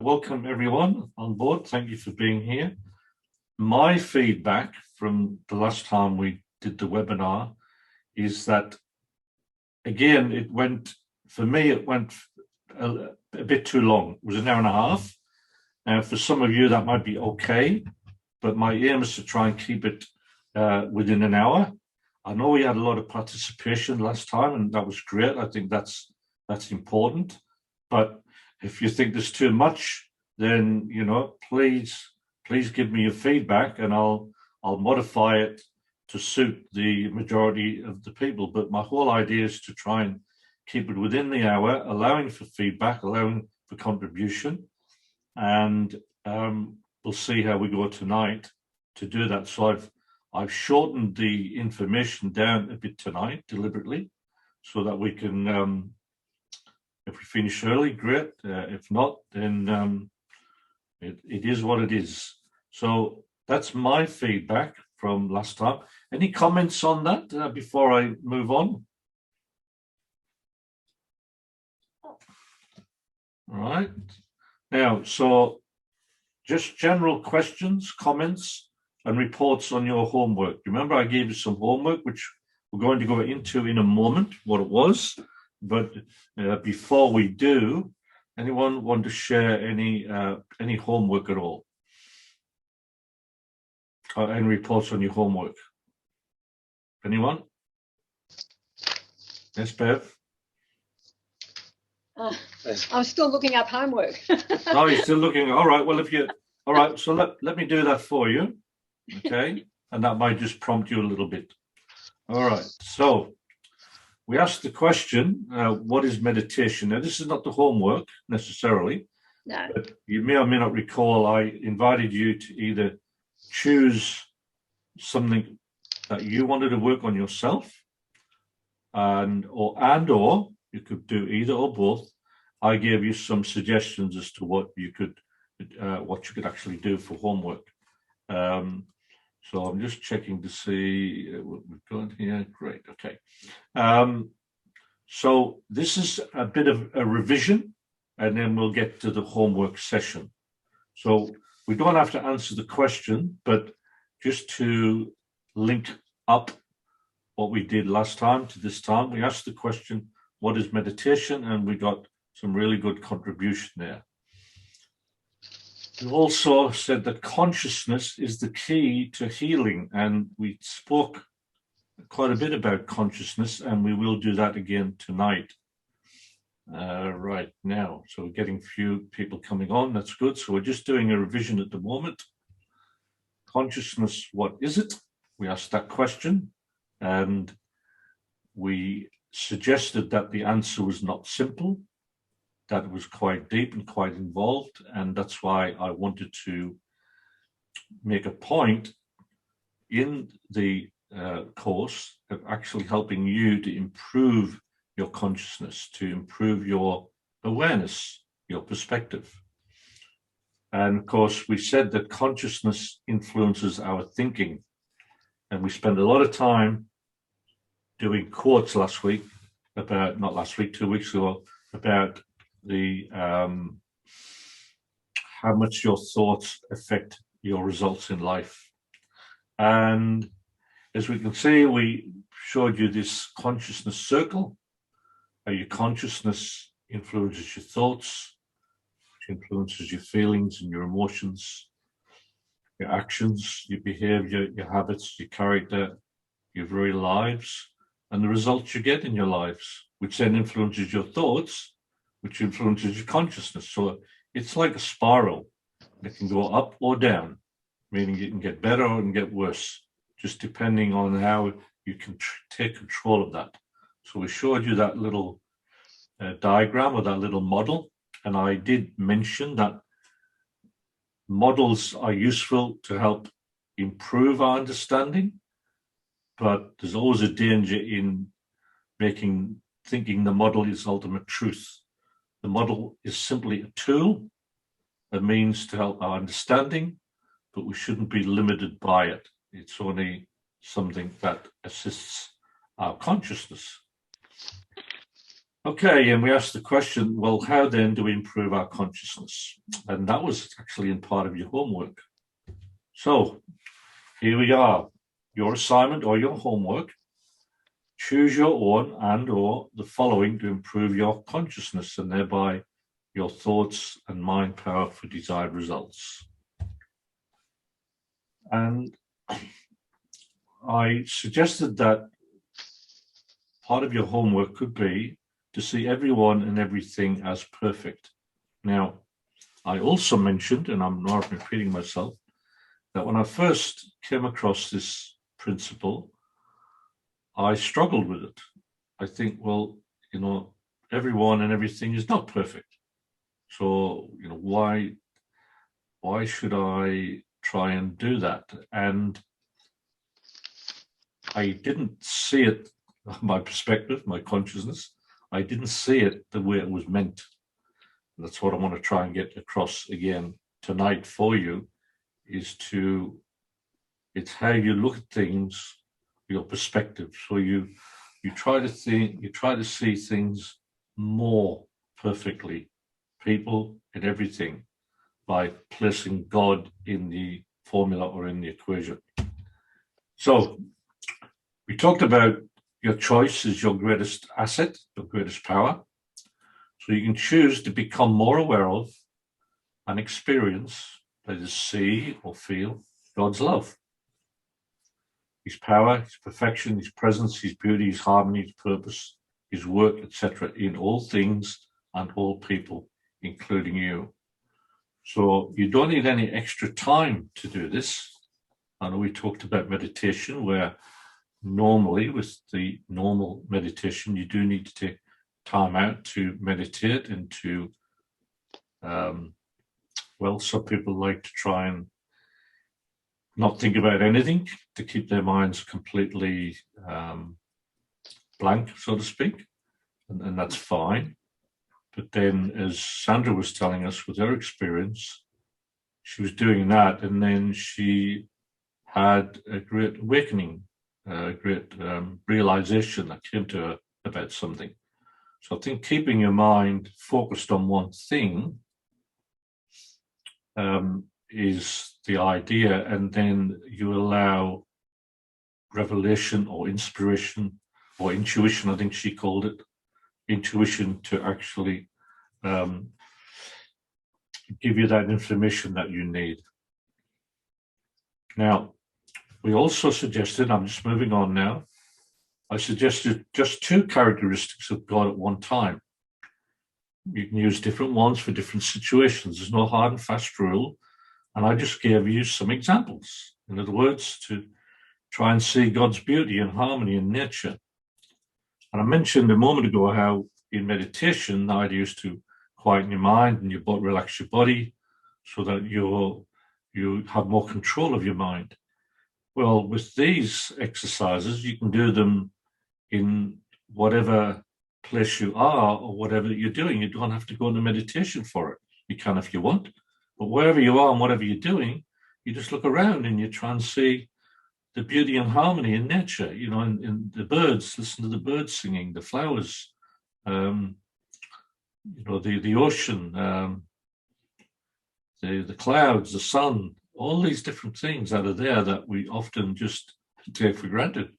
welcome everyone on board. Thank you for being here. My feedback from the last time we did the webinar is that, again, for me, it went a bit too long. It was an hour and a half. Now, for some of you, that might be okay, but my aim is to try and keep it within an hour. I know we had a lot of participation last time, and that was great. I think that's important. But if you think there's too much, then please give me your feedback, and I'll modify it to suit the majority of the people. But my whole idea is to try and keep it within the hour, allowing for feedback, allowing for contribution, and we'll see how we go tonight to do that. So I've shortened the information down a bit tonight deliberately, so that we can, if we finish early, great. If not, then it is what it is. So that's my feedback from last time. Any comments on that before I move on? All right. Now, so just general questions, comments, and reports on your homework. Remember, I gave you some homework, which we're going to go into in a moment, what it was. But before we do, anyone want to share any homework at all? Any reports on your homework? Anyone? Yes, Bev? I'm still looking up homework. Oh, you're still looking. All right. Well, all right. So let me do that for you. Okay. And that might just prompt you a little bit. All right. So we asked the question, what is meditation? Now, this is not the homework necessarily. No. But you may or may not recall, I invited you to either choose something that you wanted to work on yourself, or you could do either or both. I gave you some suggestions as to what you could actually do for homework. So I'm just checking to see what we've got here. Great, okay. So this is a bit of a revision, and then we'll get to the homework session. So we don't have to answer the question, but just to link up what we did last time to this time, we asked the question, what is meditation? And we got some really good contribution there. We also said that consciousness is the key to healing, and we spoke quite a bit about consciousness, and we will do that again tonight. Right now, so we're getting few people coming on. That's good. So we're just doing a revision at the moment. Consciousness, what is it? We asked that question, and we suggested that the answer was not simple, that it was quite deep and quite involved, and that's why I wanted to make a point in the course of actually helping you to improve your consciousness, to improve your awareness, your perspective. And of course, we said that consciousness influences our thinking. And we spent a lot of time doing quotes last week about, not last week, 2 weeks ago, about the how much your thoughts affect your results in life. And as we can see, we showed you this consciousness circle, how your consciousness influences your thoughts, which influences your feelings and your emotions, your actions, your behavior, your habits, your character, your very lives, and the results you get in your lives, which then influences your thoughts, which influences your consciousness. So it's like a spiral. It can go up or down, meaning you can get better or it can get worse, just depending on how you can take control of that. So we showed you that little diagram or that little model, and I did mention that models are useful to help improve our understanding, but there's always a danger in thinking the model is ultimate truth. The model is simply a tool, a means to help our understanding, but we shouldn't be limited by it. It's only something that assists our consciousness. Okay, and we asked the question, well, how then do we improve our consciousness? And that was actually in part of your homework. So here we are, your assignment or your homework. Choose your own and or the following to improve your consciousness and thereby your thoughts and mind power for desired results. And I suggested that part of your homework could be to see everyone and everything as perfect. Now, I also mentioned, and I'm not repeating myself, that when I first came across this principle, I struggled with it. I think, well, everyone and everything is not perfect. So, why should I try and do that? And I didn't see it, my perspective, my consciousness, I didn't see it the way it was meant. And that's what I want to try and get across again tonight for you, it's how you look at things, your perspective. So you try to see things more perfectly, people and everything, by placing God in the formula or in the equation. So we talked about your choice is your greatest asset, your greatest power. So you can choose to become more aware of and experience, that is, see or feel God's love, His power, His perfection, His presence, His beauty, His harmony, His purpose, His work, etc., in all things and all people, including you. So you don't need any extra time to do this. I know we talked about meditation, where normally with the normal meditation, you do need to take time out to meditate and to, some people like to try and not think about anything to keep their minds completely blank, so to speak, and that's fine. But then, as Sandra was telling us with her experience, she was doing that, and then she had a great awakening, a great realization that came to her about something. So I think keeping your mind focused on one thing is the idea, and then you allow revelation or inspiration or intuition, I think she called it, intuition, to actually give you that information that you need. Now, we also suggested, I'm just moving on now, I suggested just 2 characteristics of God at one time. You can use different ones for different situations. There's no hard and fast rule. And I just gave you some examples. In other words, to try and see God's beauty and harmony in nature. And I mentioned a moment ago how in meditation, the idea is to quieten your mind and relax your body so that you have more control of your mind. Well, with these exercises, you can do them in whatever place you are or whatever you're doing. You don't have to go into meditation for it. You can if you want. But wherever you are and whatever you're doing, you just look around and you try and see the beauty and harmony in nature, in the birds, listen to the birds singing, the flowers, the ocean, the clouds, the sun, all these different things that are there that we often just take for granted.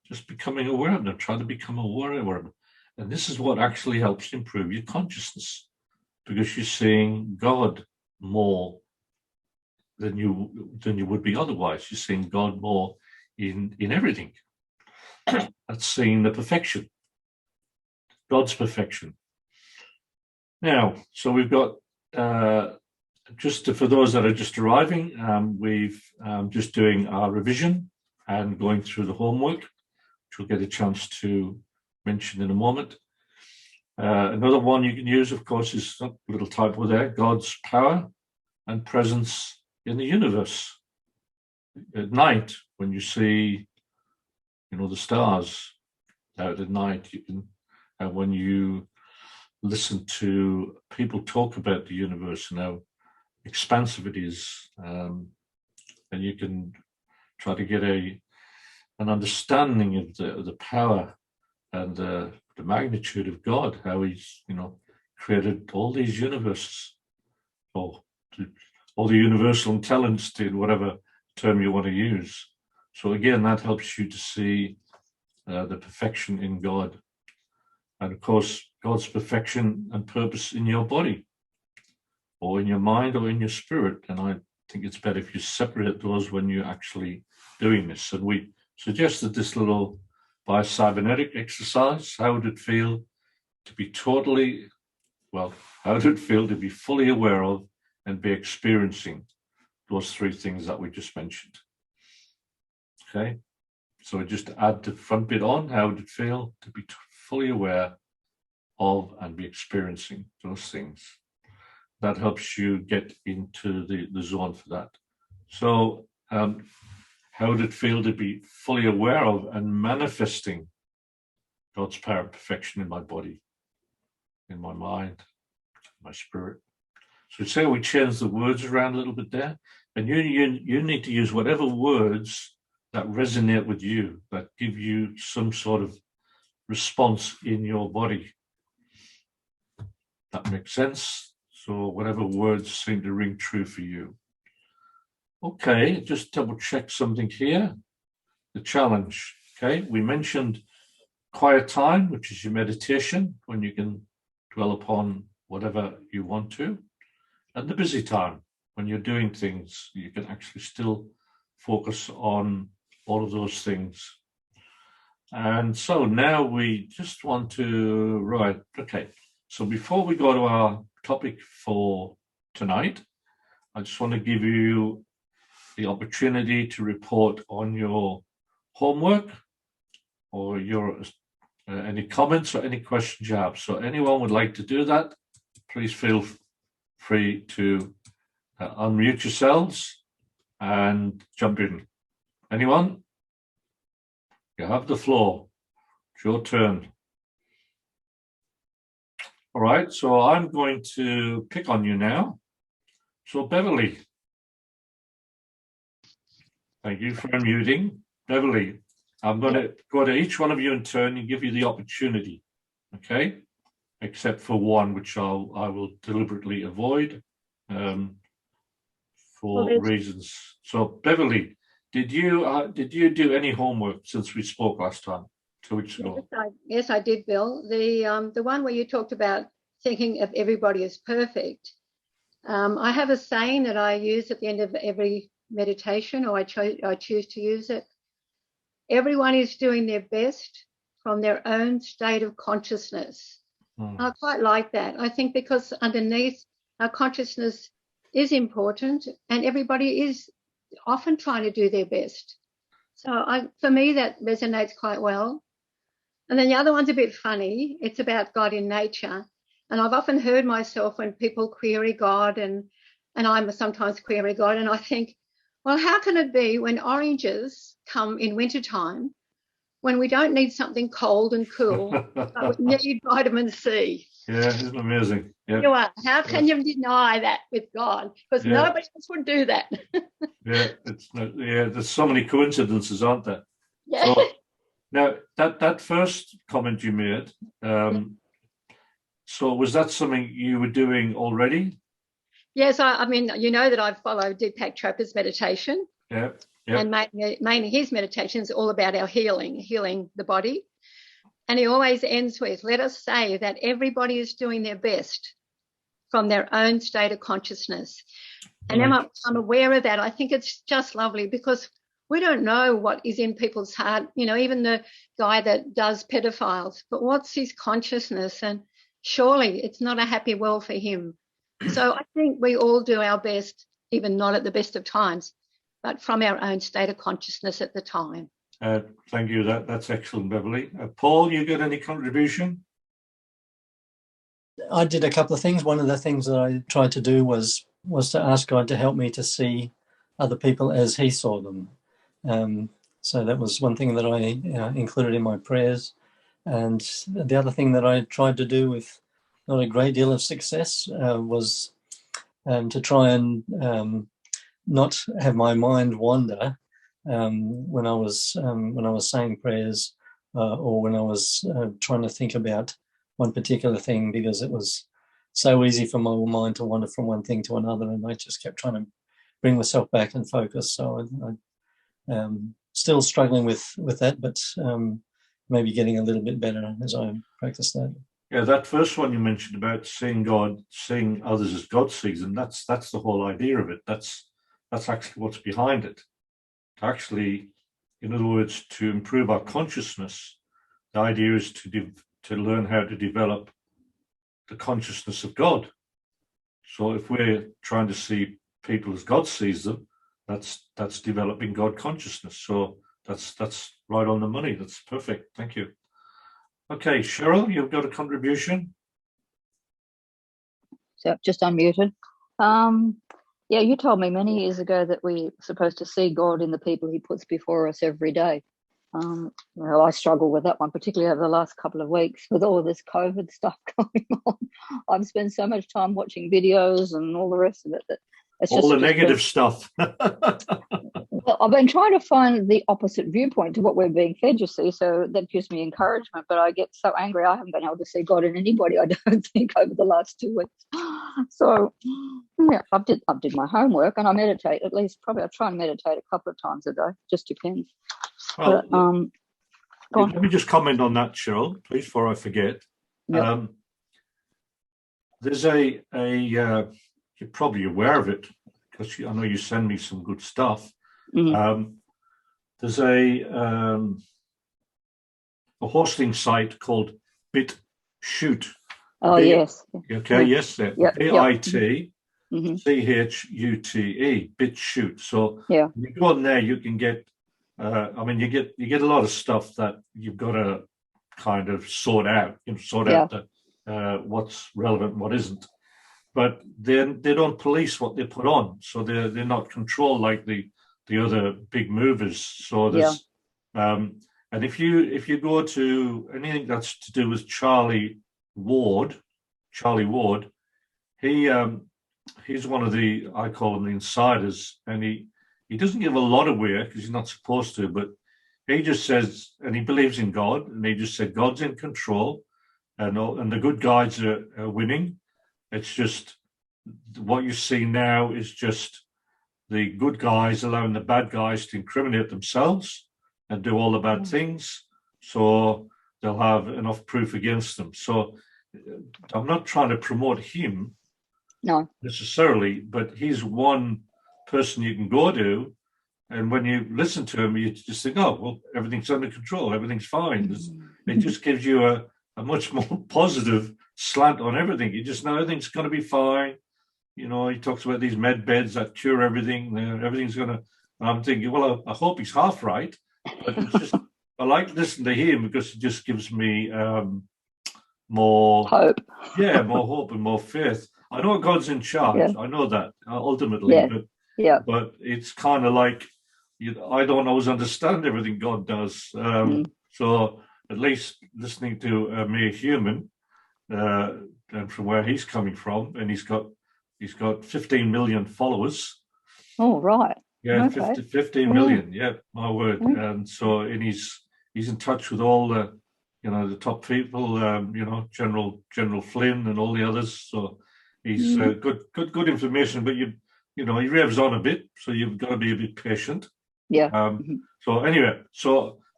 Just becoming aware of them, try to become aware of them. And this is what actually helps improve your consciousness, because you're seeing God more than you would be otherwise. You're seeing God more in everything. That's seeing the perfection, God's perfection. Now, so we've got just for those that are just arriving, we've just doing our revision and going through the homework, which we'll get a chance to mention in a moment. Another one you can use, of course, is a little typo there, God's power and presence in the universe. At night, when you see, the stars out at night, and when you listen to people talk about the universe and how expansive it is, and you can try to get an understanding of the power and the magnitude of God, how he's, created all these universes, or all the universal intelligence, in whatever term you want to use. So again, that helps you to see the perfection in God. And of course, God's perfection and purpose in your body, or in your mind, or in your spirit. And I think it's better if you separate those when you're actually doing this. And we suggested this little biocybernetic exercise. How would it feel to be how would it feel to be fully aware of and be experiencing those three things that we just mentioned? Okay, so just add the front bit on. How would it feel to be fully aware of and be experiencing those things? That helps you get into the zone for that. So how would it feel to be fully aware of and manifesting God's power and perfection in my body, in my mind, my spirit? So say we change the words around a little bit there, and you need to use whatever words that resonate with you, that give you some sort of response in your body. That makes sense? So whatever words seem to ring true for you. Okay, just double check something here. The challenge, okay? We mentioned quiet time, which is your meditation, when you can dwell upon whatever you want to. And the busy time, when you're doing things, you can actually still focus on all of those things. And so now we just want to, okay. So before we go to our topic for tonight, I just want to give you the opportunity to report on your homework, or your any comments or any questions you have. So anyone would like to do that, please feel free to unmute yourselves and jump in. Anyone? You have the floor. It's your turn. All right, so I'm going to pick on you now. So Beverly. Thank you for unmuting. Beverly, I'm going to go to each one of you in turn and give you the opportunity, okay? Except for one, which I will deliberately avoid for reasons. So Beverly, did you do any homework since we spoke last time, 2 weeks ago? Yes, I did, Bill. The one where you talked about thinking of everybody as perfect. I have a saying that I use at the end of every meditation, or I choose to use it. Everyone is doing their best from their own state of consciousness. I quite like that. I think because underneath our consciousness is important, and everybody is often trying to do their best. So for me, that resonates quite well. And then the other one's a bit funny. It's about God in nature. And I've often heard myself when people query God, and I sometimes query God, and I think, well, how can it be when oranges come in wintertime, when we don't need something cold and cool, but we need vitamin C? Yeah, isn't it amazing? Yep. You are. How can you deny that with God? Because nobody else would do that. There's so many coincidences, aren't there? Yeah. So, now, that first comment you made, so was that something you were doing already? Yes, I mean, you know that I follow Deepak Chopra's meditation. Yeah. And mainly his meditation is all about our healing the body. And he always ends with, let us say that everybody is doing their best from their own state of consciousness. And I'm aware of that. I think it's just lovely, because we don't know what is in people's heart, even the guy that does pedophiles, but what's his consciousness? And surely it's not a happy world for him. So I think we all do our best, even not at the best of times, but from our own state of consciousness at the time. Thank you. That's excellent, Beverly. Paul, you got any contribution? I did a couple of things. One of the things that I tried to do was to ask God to help me to see other people as he saw them. So that was one thing that I included in my prayers. And the other thing that I tried to do with not a great deal of success was to try and not have my mind wander when I was saying prayers or when I was trying to think about one particular thing, because it was so easy for my mind to wander from one thing to another, and I just kept trying to bring myself back and focus. So I still struggling with that, but maybe getting a little bit better as I practice that. Yeah, that first one you mentioned about seeing God, seeing others as God sees them, that's the whole idea of it. That's actually what's behind it. To actually, in other words, to improve our consciousness, the idea is to learn how to develop the consciousness of God. So if we're trying to see people as God sees them, that's developing God consciousness. So that's right on the money. That's perfect. Thank you. Okay, Cheryl, you've got a contribution. So just unmuted. Yeah, you told me many years ago that we're supposed to see God in the people he puts before us every day. Well, I struggle with that one, particularly over the last couple of weeks with all of this COVID stuff going on. I've spent so much time watching videos and all the rest of it that it's all the negative stuff. Well, I've been trying to find the opposite viewpoint to what we're being fed, you see, so that gives me encouragement, but I get so angry I haven't been able to see God in anybody, I don't think, over the last 2 weeks. So, yeah, I did my homework, and I meditate at least, probably I try and meditate a couple of times a day, just depends. Well, But, let me just comment on that, Cheryl, please, before I forget. Yep. There's you're probably aware of it, because I know you send me some good stuff. Mm-hmm. There's a hosting site called BitChute. Oh, yes. Okay, yes, there. Yep. BITCHUTE, Mm-hmm. BitChute. So Yeah. when you go on there, you can get. You get a lot of stuff that you've got to kind of sort out. Out what's relevant, and what isn't. But they don't police what they put on, so they're not controlled like the other big movers. So there's and if you go to anything that's to do with Charlie Ward, he's one of the, I call him the insiders, and he doesn't give a lot away because he's not supposed to, but he just says, and he believes in God, and he just said God's in control, and the good guys are winning. It's just what you see now is just the good guys allowing the bad guys to incriminate themselves and do all the bad things, so they'll have enough proof against them. So I'm not trying to promote him necessarily, but he's one person you can go to, and when you listen to him, you just think, oh, well, everything's under control, everything's fine. It just gives you a much more positive slant on everything. You just know everything's going to be fine. You know, he talks about these med beds that cure everything. Everything's going to. And I'm thinking, well, I hope he's half right, but it's just I like listening to him because it just gives me more hope. Yeah, more hope and more faith. I know God's in charge. Yeah. I know that ultimately, but it's kind of like I don't always understand everything God does. So at least listening to a mere human, and from where he's coming from, and he's got 15 million followers. Oh, right. Yeah, okay. 15 million. Yeah, my word. And so, he's in touch with all the, the top people. General Flynn and all the others. So he's good information. But he revs on a bit, so you've got to be a bit patient. Yeah. So anyway,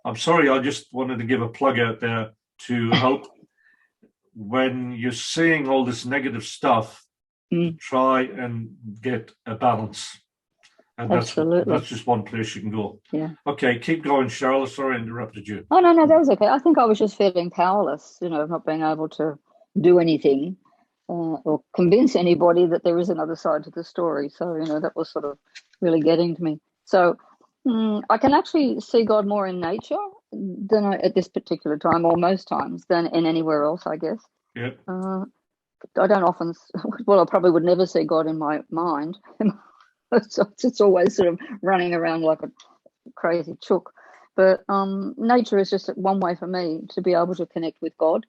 I'm sorry. I just wanted to give a plug out there to help when you're seeing all this negative stuff. Try and get a balance, and that's just one place you can go. Yeah. Okay, keep going, Cheryl. Sorry I interrupted you. Oh no, that was okay. I think I was just feeling powerless, of not being able to do anything or convince anybody that there is another side to the story. So that was sort of really getting to me. So I can actually see God more in nature than at this particular time, or most times, than in anywhere else, I guess. Yeah. I don't often, I probably would never see God in my mind. So it's always sort of running around like a crazy chook. But nature is just one way for me to be able to connect with God.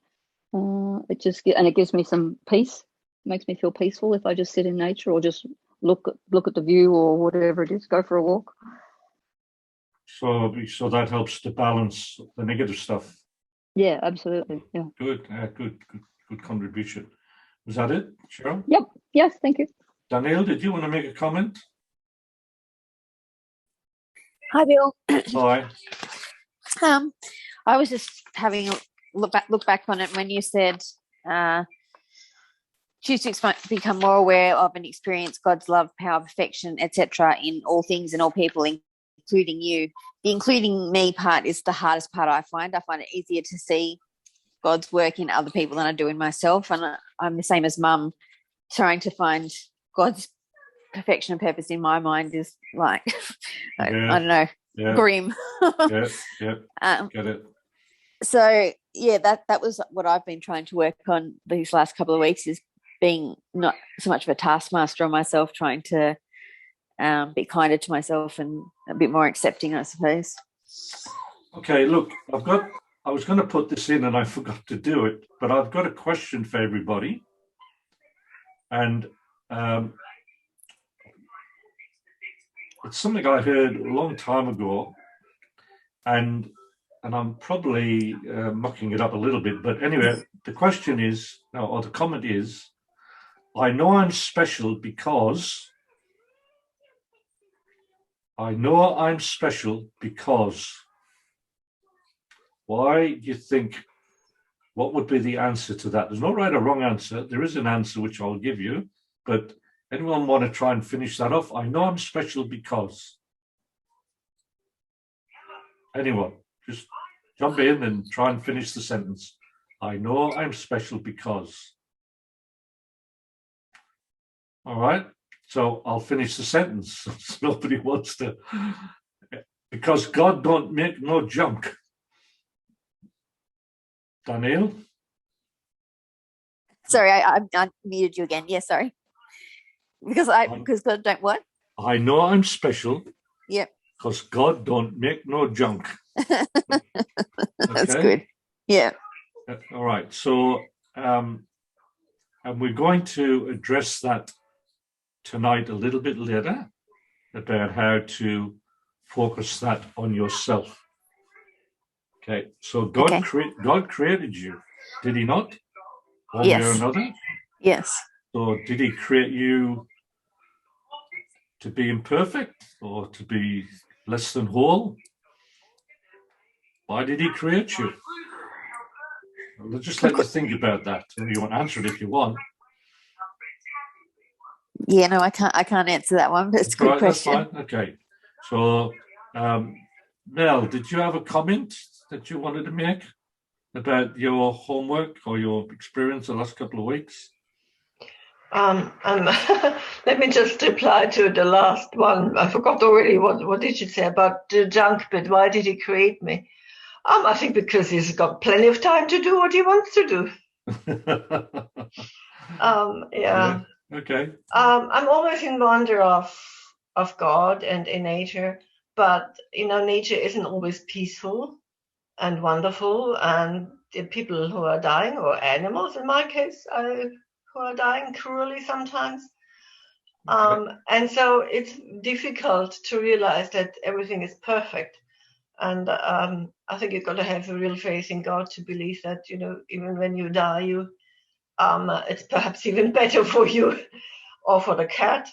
It gives me some peace. It makes me feel peaceful if I just sit in nature or just look at the view or whatever it is, go for a walk. So that helps to balance the negative stuff. Yeah, absolutely. Yeah. Good, good contribution. Was that it, Cheryl? Yep. Yes, thank you. Danielle, did you want to make a comment? Hi, Bill. Hi. I was just having a look back on it when you said choose to become more aware of and experience God's love, power, perfection, etc. in all things and all people, including you. The including me part is the hardest part I find. I find it easier to see God's work in other people than I do in myself. And I'm the same as Mum. Trying to find God's perfection and purpose in my mind is like, I don't know, grim. Get it. So, yeah, that was what I've been trying to work on these last couple of weeks, is being not so much of a taskmaster on myself, trying to be kinder to myself and a bit more accepting, I suppose. Okay, look, I was going to put this in and I forgot to do it, but I've got a question for everybody. And it's something I heard a long time ago, and I'm probably mucking it up a little bit, but anyway, the question is, or the comment is, I know I'm special because. I know I'm special because. Why do you think? What would be the answer to that? There's no right or wrong answer. There is an answer which I'll give you, but anyone want to try and finish that off? I know I'm special because. Anyone? Just jump in and try and finish the sentence. I know I'm special because. All right. So I'll finish the sentence. Nobody wants to. Because God don't make no junk. Danielle? Sorry, I muted you again. Yeah, sorry. Because God don't what? I know I'm special. Yep. Because God don't make no junk. That's good. Yeah. All right. So, and we're going to address that tonight a little bit later, about how to focus that on yourself. Okay. So God created you, did He not? One way or another. Yes. So did He create you to be imperfect or to be less than whole? Why did He create you? I'll just let you think about that. You want to answer it if you want. Yeah, no, I can't answer that one, but it's a good question. That's fine. Okay. So, Mel, did you have a comment that you wanted to make about your homework or your experience the last couple of weeks? Let me just reply to the last one. I forgot already what did you say about the junk bit. Why did He create me? I think because He's got plenty of time to do what He wants to do. Yeah. Okay. I'm always in wonder of God and in nature, but nature isn't always peaceful and wonderful, and the people who are dying, or animals in my case, who are dying cruelly sometimes. And so it's difficult to realize that everything is perfect. And I think you've got to have a real faith in God to believe that, even when you die, it's perhaps even better for you or for the cat.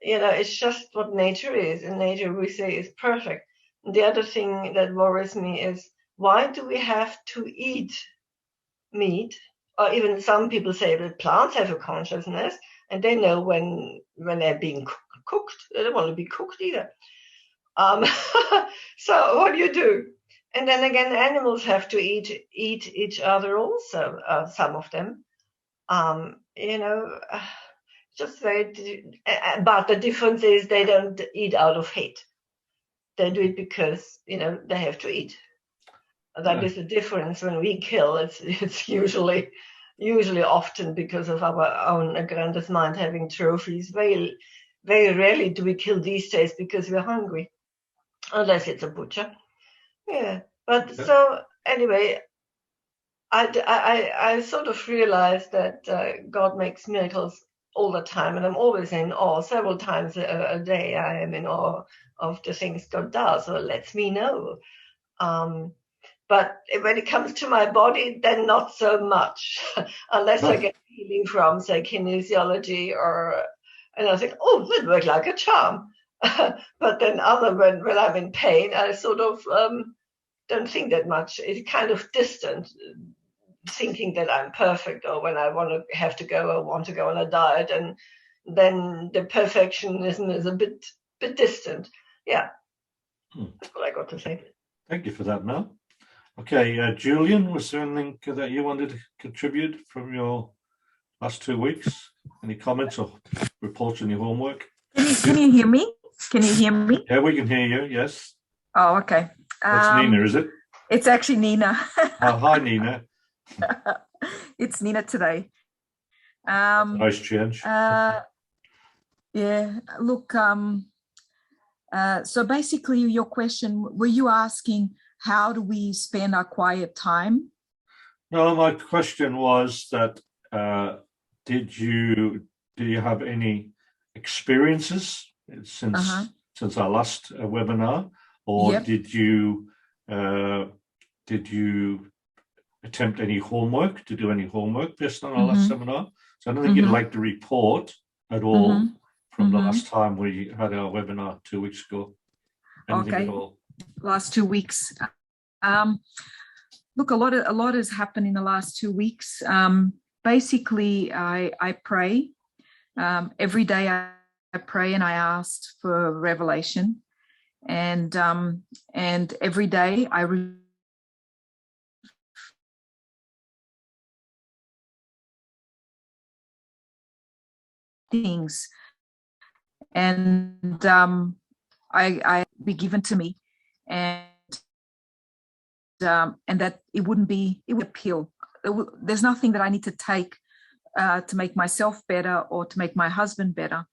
It's just what nature is. And nature, we say, is perfect. And the other thing that worries me is, why do we have to eat meat? Or even some people say that plants have a consciousness and they know when they're being cooked. They don't want to be cooked either. So what do? And then again, animals have to eat each other also, some of them. Just very, but the difference is they don't eat out of hate. They do it because, they have to eat. That is the difference. When we kill, it's usually often because of our own aggrandizement, having trophies. Very, very rarely do we kill these days because we're hungry, unless it's a butcher. Yeah. But so anyway, I sort of realized that God makes miracles all the time, and I'm always in awe. Several times a day I am in awe of the things God does or lets me know. But when it comes to my body, then not so much, unless I get healing from, say, kinesiology, and I think, oh, that worked like a charm. But then when I'm in pain, I sort of don't think that much. It's kind of distant, thinking that I'm perfect, or when I want to go on a diet, and then the perfectionism is a bit distant. Yeah, that's what I got to say. Thank you for that, Mel. Okay, Julian, was there anything that you wanted to contribute from your last 2 weeks? Any comments or reports on your homework? Can you hear me? Can you hear me? Yeah, we can hear you, yes. Oh, okay. That's Nina, is it? It's actually Nina. Oh, hi, Nina. It's Nina today. Nice change. Yeah, look, so basically your question, were you asking how do we spend our quiet time? No, my question was that do you have any experiences since our last webinar, or Yep. did you attempt any homework, to do any homework based on our last seminar? So I don't think you'd like to report at all from the last time we had our webinar 2 weeks ago. Anything at all? Last 2 weeks. Look, a lot has happened in the last 2 weeks. Basically, I pray. Every day I pray and I ask for revelation. And every day I things, and I be given to me, and that it would appeal. There's nothing that I need to take to make myself better or to make my husband better.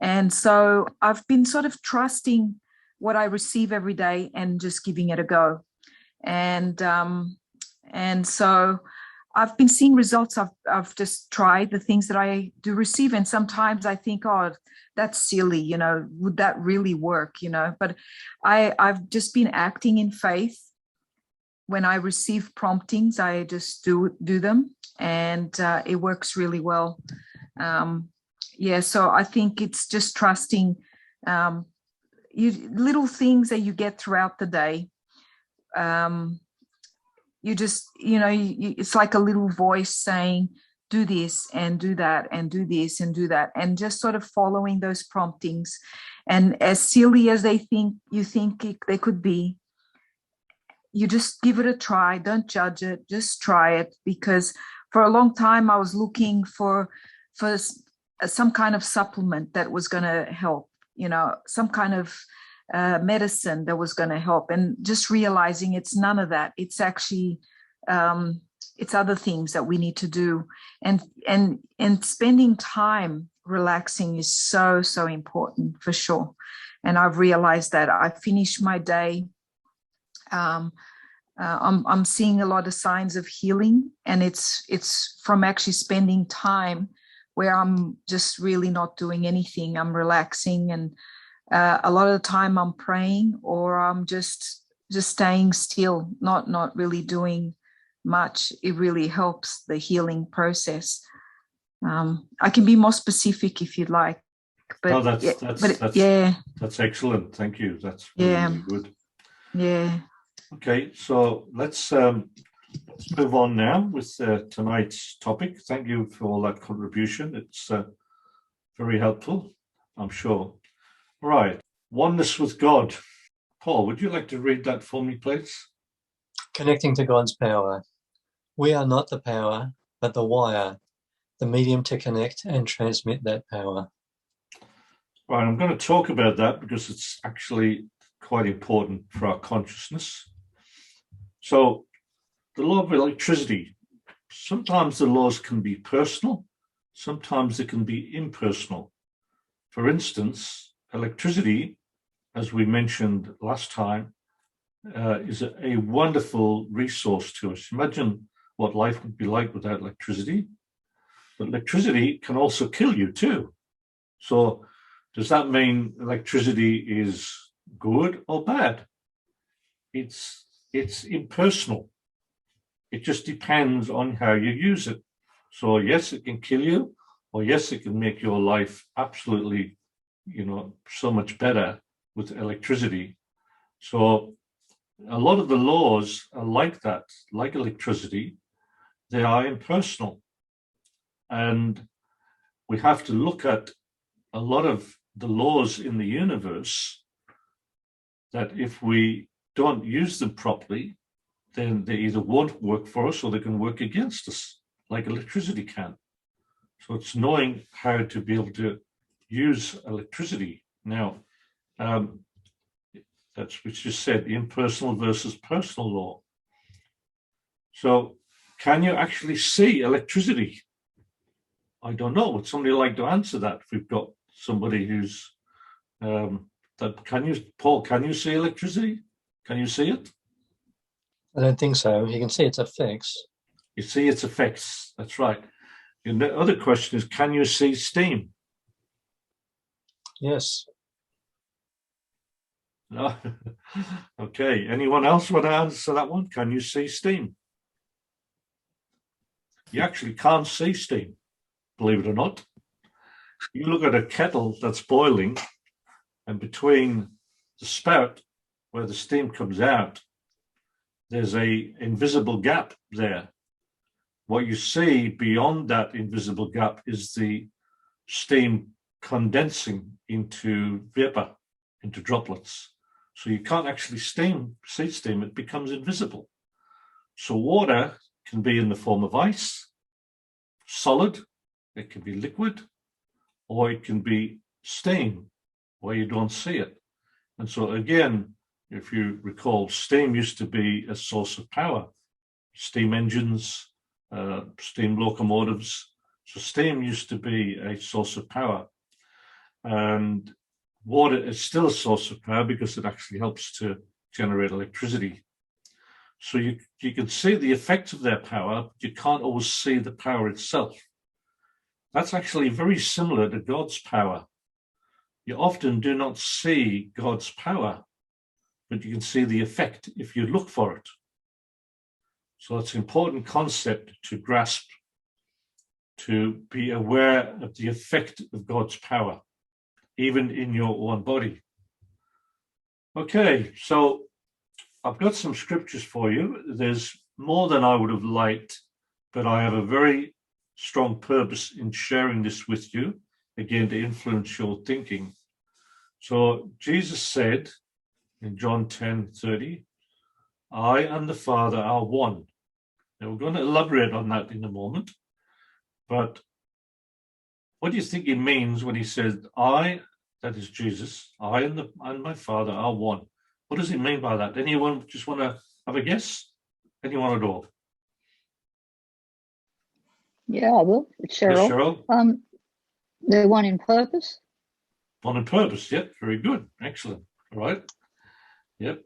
And so I've been sort of trusting what I receive every day and just giving it a go. And so I've been seeing results. I've just tried the things that I do receive. And sometimes I think, oh, that's silly, would that really work, But I've just been acting in faith. When I receive promptings, I just do them, and it works really well. So I think it's just trusting little things that you get throughout the day. You just, it's like a little voice saying, do this and do that and do this and do that, and just sort of following those promptings. And as silly as they think they could be, you just give it a try. Don't judge it. Just try it. Because for a long time I was looking for some kind of supplement that was going to help, some kind of medicine that was going to help, and just realizing it's none of that. It's actually it's other things that we need to do, and spending time relaxing is so important, for sure. And I've realized that I finish my day. I'm seeing a lot of signs of healing, and it's from actually spending time where I'm just really not doing anything. I'm relaxing, and a lot of the time I'm praying, or I'm just staying still, not really doing much. It really helps the healing process. I can be more specific if you'd like. But that's excellent. Thank you. That's really good. Yeah. Okay, so let's move on now with tonight's topic. Thank you for all that contribution. It's very helpful, I'm sure. All right, oneness with God. Paul, would you like to read that for me, please? Connecting to God's power. We are not the power, but the wire, the medium to connect and transmit that power. Right, I'm going to talk about that because it's actually quite important for our consciousness. So, the law of electricity. Sometimes the laws can be personal, sometimes they can be impersonal. For instance, electricity, as we mentioned last time, is a wonderful resource to us. Imagine what life would be like without electricity. But electricity can also kill you too. So does that mean electricity is good or bad? It's impersonal. It just depends on how you use it. So yes, it can kill you, or yes, it can make your life absolutely, so much better with electricity. So a lot of the laws are like that, like electricity. They are impersonal. And we have to look at a lot of the laws in the universe that if we don't use them properly, then they either won't work for us or they can work against us, like electricity can. So it's knowing how to be able to use electricity. Now, that's what you said, the impersonal versus personal law. So can you actually see electricity? I don't know. Would somebody like to answer that? If we've got somebody who's Paul, can you see electricity? Can you see it? I don't think so. You can see its effects. You see its effects. That's right. And the other question is, can you see steam? Yes. No. Okay. Anyone else want to answer that one? Can you see steam? You actually can't see steam, believe it or not. You look at a kettle that's boiling, and between the spout where the steam comes out, there's a invisible gap there. What you see beyond that invisible gap is the steam condensing into vapor, into droplets. So you can't actually see steam, it becomes invisible. So water can be in the form of ice, solid, it can be liquid, or it can be steam, where you don't see it. And so again, if you recall, steam used to be a source of power, steam engines, steam locomotives. So steam used to be a source of power. And water is still a source of power because it actually helps to generate electricity. So you can see the effects of their power, but you can't always see the power itself. That's actually very similar to God's power. You often do not see God's power, but you can see the effect if you look for it. So it's an important concept to grasp, to be aware of the effect of God's power, even in your own body. Okay, so I've got some scriptures for you. There's more than I would have liked, but I have a very strong purpose in sharing this with you, again, to influence your thinking. So Jesus said in John 10:30, I and the Father are one. Now we're going to elaborate on that in a moment, but what do you think he means when he says, I, that is Jesus, I and my Father are one? What does he mean by that? Anyone just want to have a guess? Anyone at all? Yeah, I will. It's Cheryl. Yes, Cheryl? They're one in purpose. One in purpose, yep, very good, excellent. All right, yep,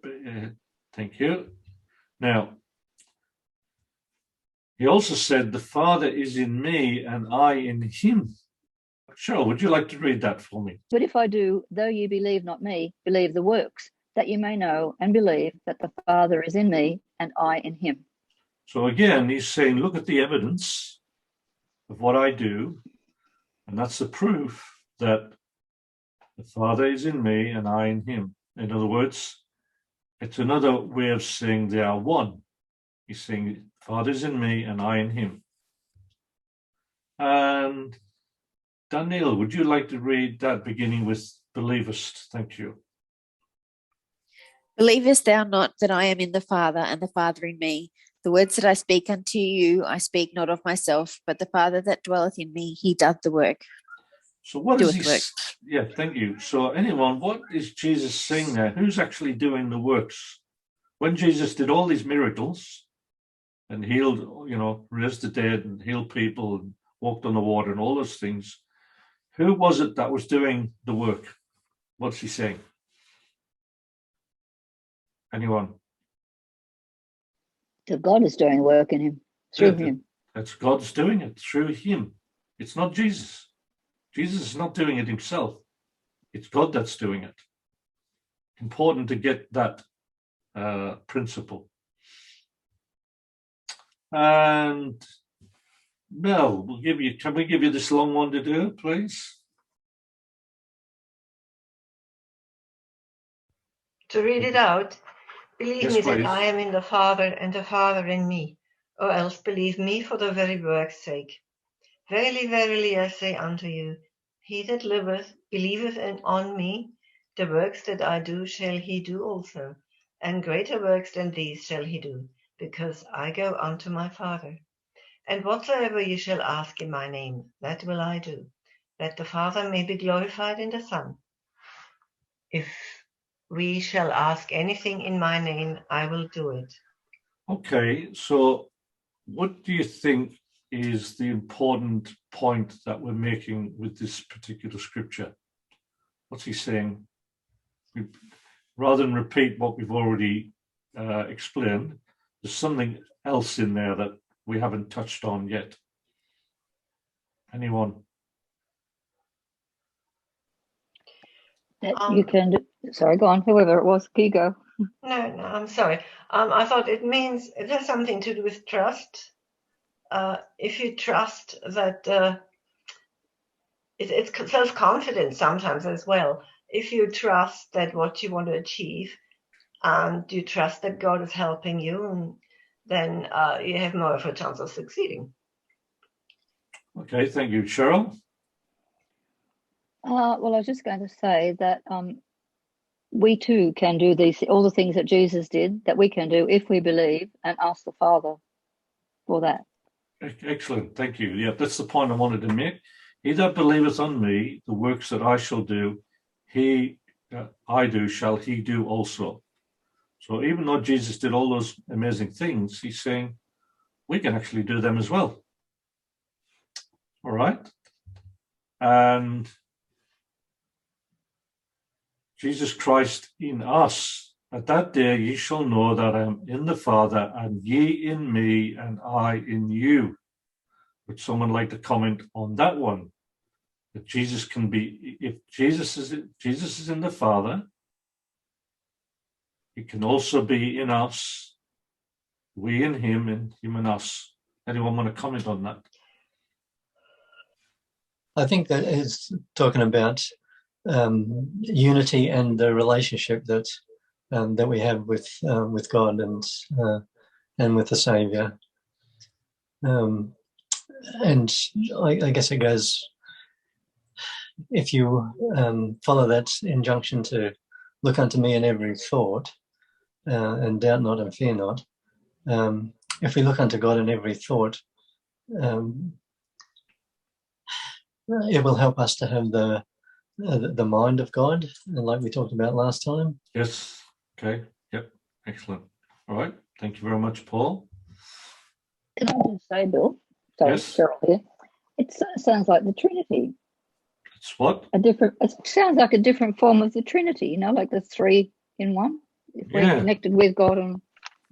thank you. Now, he also said, the Father is in me and I in him. Cheryl, would you like to read that for me? But if I do, though you believe not me, believe the works, that you may know and believe that the Father is in me and I in him. So again, he's saying, look at the evidence of what I do, and that's the proof that the Father is in me and I in him. In other words, it's another way of saying they are one. He's saying, Father is in me and I in him. And Daniel, would you like to read that beginning with believest? Thank you. Believest thou not that I am in the Father, and the Father in me? The words that I speak unto you, I speak not of myself, but the Father that dwelleth in me, he doth the work. So what is he? Yeah, thank you. So anyone, what is Jesus saying there? Who's actually doing the works? When Jesus did all these miracles and healed, raised the dead and healed people and walked on the water and all those things, who was it that was doing the work? What's he saying? Anyone? So God is doing work in him, through him. That's God's doing it through him. It's not Jesus. Jesus is not doing it himself. It's God that's doing it. Important to get that principle. And Mel, can we give you this long one to do, please? To read it out, believe Yes, me please. that I am in the Father and the Father in me, or else believe me for the very work's sake. Verily, verily, I say unto you, he that believeth on me, the works that I do shall he do also, and greater works than these shall he do, because I go unto my Father. And whatsoever ye shall ask in my name, that will I do, that the Father may be glorified in the Son. If we shall ask anything in my name, I will do it. Okay, so what do you think is the important point that we're making with this particular scripture? What's he saying? Rather than repeat what we've already explained, there's something else in there that we haven't touched on yet. Anyone? That you can do. Sorry, go on. Whoever it was, you go. No, I'm sorry. I thought it has something to do with trust. If you trust that, it's self-confidence sometimes as well. If you trust that what you want to achieve, and you trust that God is helping you, then you have more of a chance of succeeding. Okay, thank you. Cheryl? Well, I was just going to say that we too can do all the things that Jesus did, that we can do if we believe and ask the Father for that. Excellent, thank you. Yeah, that's the point I wanted to make. He that believeth on me, the works that I shall do, I do, shall he do also. So even though Jesus did all those amazing things, he's saying we can actually do them as well. All right? And Jesus Christ in us, at that day ye shall know that I am in the Father, and ye in me, and I in you. Would someone like to comment on that one? That Jesus can be, if Jesus is in the Father, he can also be in us, we in him, and him in us. Anyone want to comment on that? I think that is talking about unity and the relationship that we have with God and with the Saviour. And I guess it goes, if you follow that injunction to look unto me in every thought, and doubt not and fear not. If we look unto God in every thought, it will help us to have the mind of God, like we talked about last time. Yes. Okay. Yep. Excellent. All right. Thank you very much, Paul. Can I just say, Bill? Sorry, Yes. Cheryl here. It sounds like the Trinity. It's what? It sounds like a different form of the Trinity, you know, like the three in one. If we're connected with God and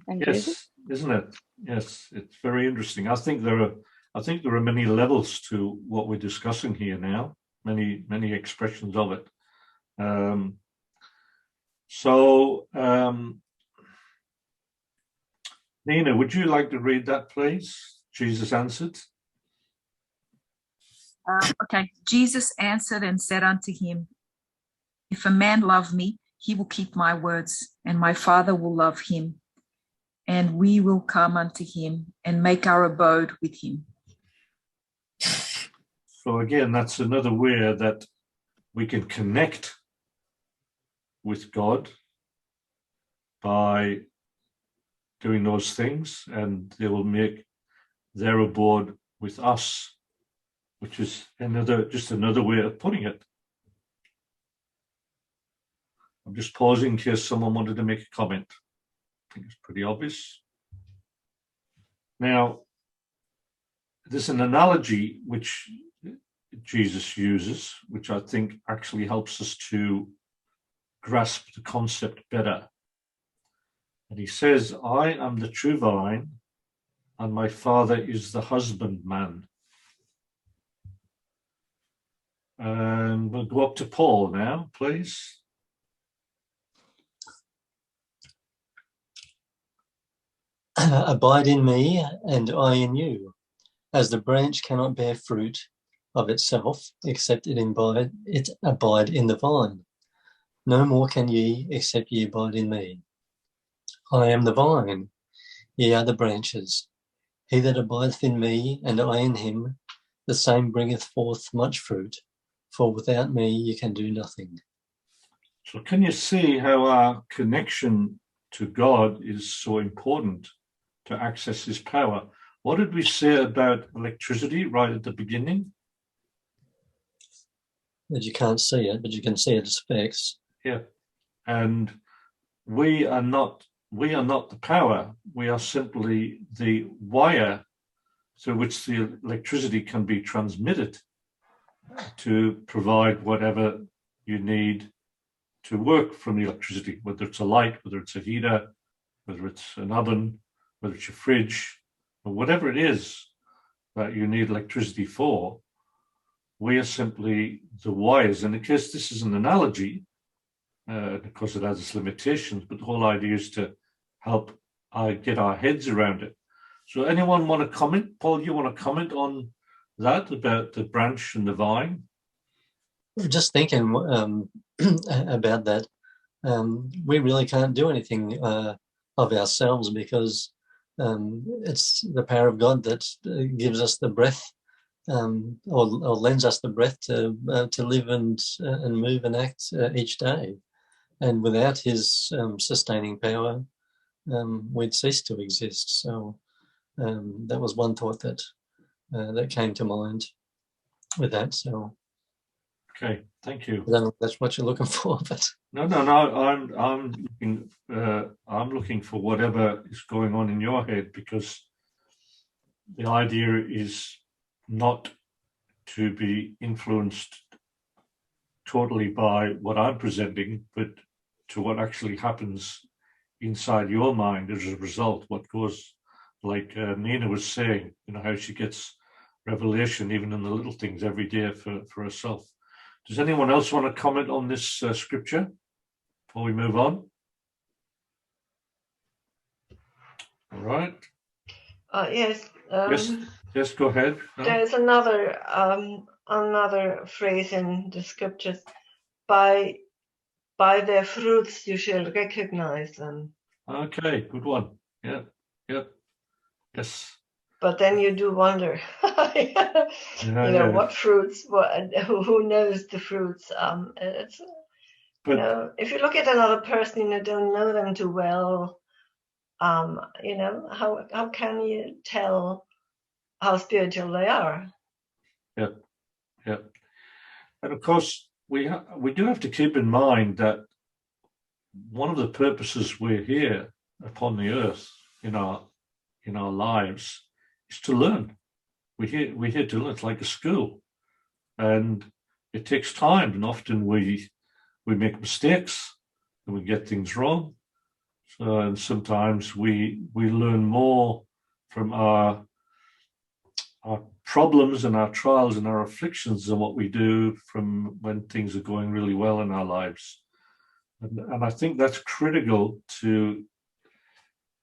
yes, Jesus. Isn't it? Yes, it's very interesting. I think there are many levels to what we're discussing here now. Many expressions of it. Nina, would you like to read that, please? Jesus answered. Okay. Jesus answered and said unto him, if a man love me, he will keep my words, and my Father will love him, and we will come unto him and make our abode with him. So again, that's another way that we can connect with God by doing those things, and they will make their abode with us, which is just another way of putting it. I'm just pausing in case someone wanted to make a comment. I think it's pretty obvious. Now, there's an analogy which Jesus uses, which I think actually helps us to grasp the concept better. And he says, I am the true vine, and my Father is the husbandman. And we'll go up to Paul now, please. Abide in me, and I in you. As the branch cannot bear fruit of itself, except it abide in the vine. No more can ye, except ye abide in me. I am the vine, ye are the branches. He that abideth in me, and I in him, the same bringeth forth much fruit, for without me you can do nothing. So can you see how our connection to God is so important to access his power? What did we say about electricity right at the beginning? That you can't see it, but you can see its effects. Yeah. And we are not the power. We are simply the wire through which the electricity can be transmitted to provide whatever you need to work from the electricity, whether it's a light, whether it's a heater, whether it's an oven, whether it's your fridge, or whatever it is that you need electricity for. We are simply the wires. And in case this is an analogy, of course it has its limitations, but the whole idea is to help get our heads around it. So anyone want to comment? Paul, you want to comment on that, about the branch and the vine? Just thinking about that, we really can't do anything of ourselves, because it's the power of God that gives us the breath, or lends us the breath to live and move and act each day. And without his sustaining power, we'd cease to exist. So that was one thought that came to mind with that. So Okay, thank you. I don't know if that's what you're looking for, but No. I'm looking for whatever is going on in your head, because the idea is not to be influenced totally by what I'm presenting, but to what actually happens inside your mind as a result. What goes, like Nina was saying, how she gets revelation even in the little things every day for herself. Does anyone else want to comment on this scripture before we move on? All right. Yes. Yes, go ahead. No? There's another phrase in the scriptures: by their fruits you shall recognize them. Okay, good one. Yeah. Yes. But then you do wonder, what fruits? Who knows the fruits? If you look at another person and you don't know them too well, how can you tell how spiritual they are? Yeah. And of course, we do have to keep in mind that one of the purposes we're here upon the earth in our lives is to learn. We're here to learn. It's like a school, and it takes time, and often we make mistakes and we get things wrong. So, and sometimes we learn more from our problems and our trials and our afflictions than what we do from when things are going really well in our lives. And I think that's critical to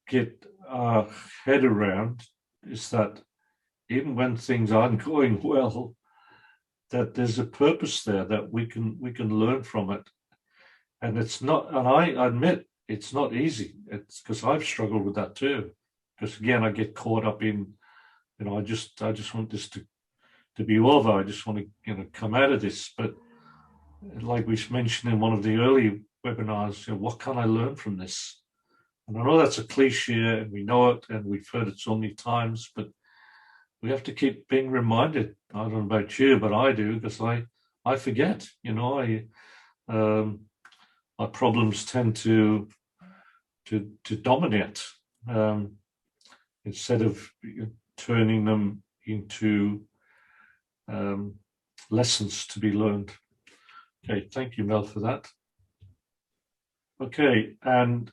get our head around, is that even when things aren't going well, that there's a purpose there, that we can learn from it. And it's not, and I admit it's not easy. It's because I've struggled with that too. Because again, I get caught up in, I just want this to be over. I just want to come out of this. But like we mentioned in one of the early webinars, what can I learn from this? And I know that's a cliche, and we know it, and we've heard it so many times, but we have to keep being reminded. I don't know about you, but I do, because I forget. My problems tend to dominate instead of turning them into lessons to be learned. Okay, thank you, Mel, for that. Okay, and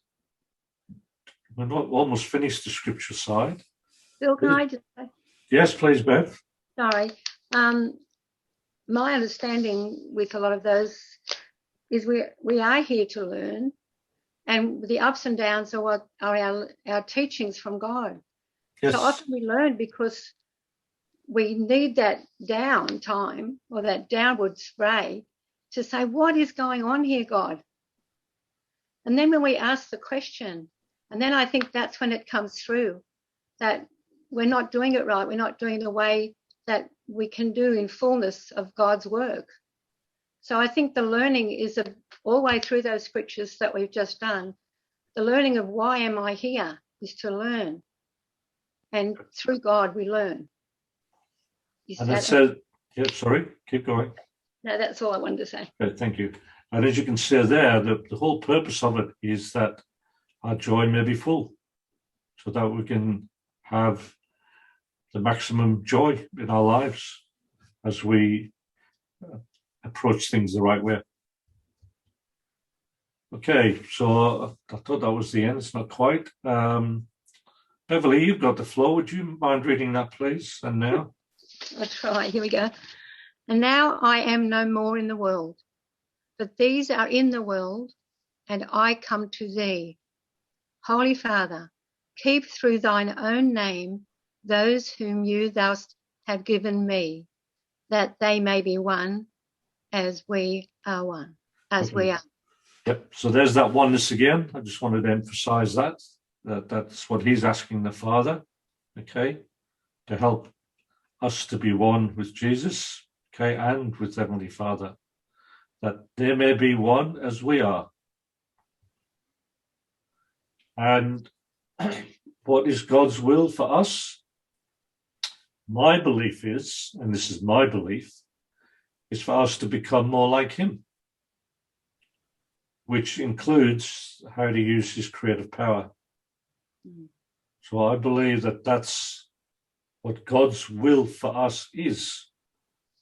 we're not almost finished the scripture side. Bill, can I just say? Yes, please, Beth. Sorry. my understanding with a lot of those is we are here to learn, and the ups and downs are what are our teachings from God. Yes. So often we learn because we need that down time or that downward spray to say, what is going on here, God? And then when we ask the question, and then I think that's when it comes through that we're not doing it right. We're not doing the way that we can do in fullness of God's work. So I think the learning is all the way through those scriptures that we've just done. The learning of why am I here is to learn. And through God, we learn. And it says, yeah, sorry, keep going. No, that's all I wanted to say. Okay, thank you. And as you can see there, the whole purpose of it is that our joy may be full, so that we can have the maximum joy in our lives as we approach things the right way. Okay, so I thought that was the end. It's not quite. Beverly, you've got the floor. Would you mind reading that, please? And now? I'll try. Here we go. And now I am no more in the world, but these are in the world, and I come to thee. Holy Father, keep through thine own name those whom thou have given me, that they may be one as we are one, as we are. Yep, so there's that oneness again. I just wanted to emphasize that's what he's asking the Father, okay, to help us to be one with Jesus, okay, and with Heavenly Father, that there may be one as we are. And what is God's will for us? My belief is, and this is my belief, is for us to become more like him, which includes how to use his creative power. So I believe that that's what God's will for us is.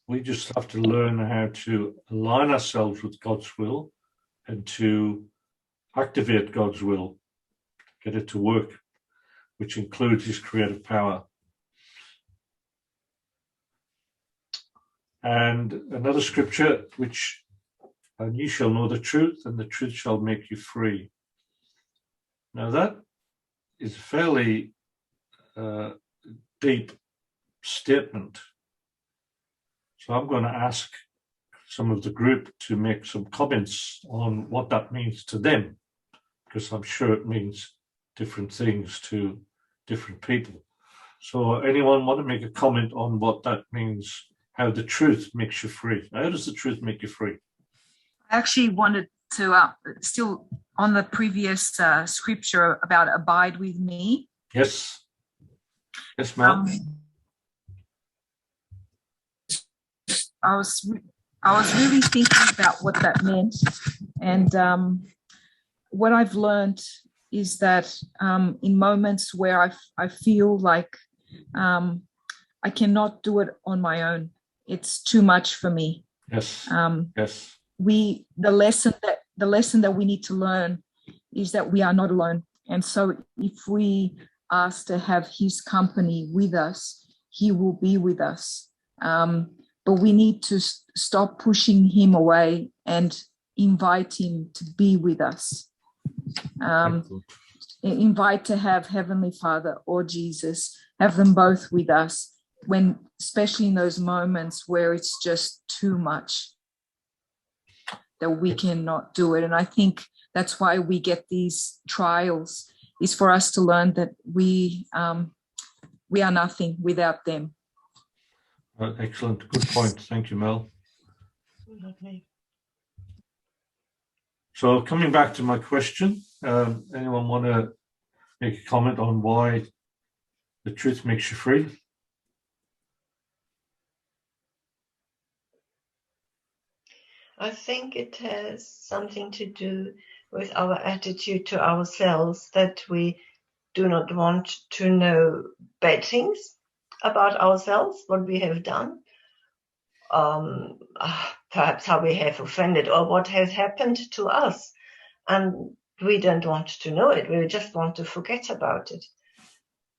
We just have to learn how to align ourselves with God's will and to activate God's will, get it to work, which includes his creative power. And another scripture, which, and you shall know the truth, and the truth shall make you free. Now that is a fairly deep statement. So I'm going to ask some of the group to make some comments on what that means to them, because I'm sure it means different things to different people. So anyone want to make a comment on what that means, how the truth makes you free? How does the truth make you free? I actually wanted to, still on the previous scripture about abide with me. Yes. Yes, Mel. I was really thinking about what that meant. And what I've learned is that in moments where I feel like I cannot do it on my own, it's too much for me. Yes. Yes. The lesson that we need to learn is that we are not alone. And so if we ask to have his company with us, he will be with us. But we need to stop pushing him away and invite him to be with us. Invite to have Heavenly Father or Jesus, have them both with us, when, especially in those moments where it's just too much, that we cannot do it. And I think that's why we get these trials, is for us to learn that we are nothing without them. Excellent. Good point. Thank you, Mel. Okay. So coming back to my question, anyone want to make a comment on why the truth makes you free? I think it has something to do with our attitude to ourselves, that we do not want to know bad things about ourselves, what we have done, perhaps how we have offended or what has happened to us. And we don't want to know it. We just want to forget about it.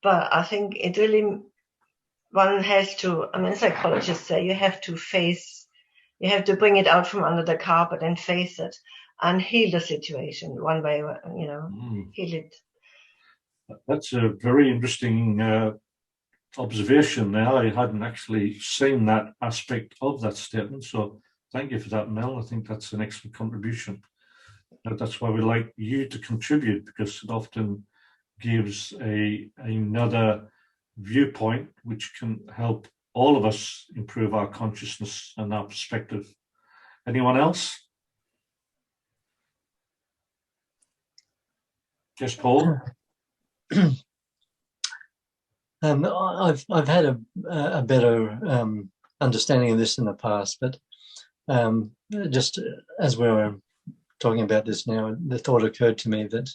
But I think it really, one has to, psychologists say you have to face You have to bring it out from under the carpet and face it and heal the situation one way, heal it. That's a very interesting observation there. I hadn't actually seen that aspect of that statement. So thank you for that, Mel. I think that's an excellent contribution. That's why we like you to contribute, because it often gives another viewpoint which can help all of us improve our consciousness and our perspective. Anyone else? Yes, Paul. I've had a better understanding of this in the past, but just as we were talking about this now, the thought occurred to me that,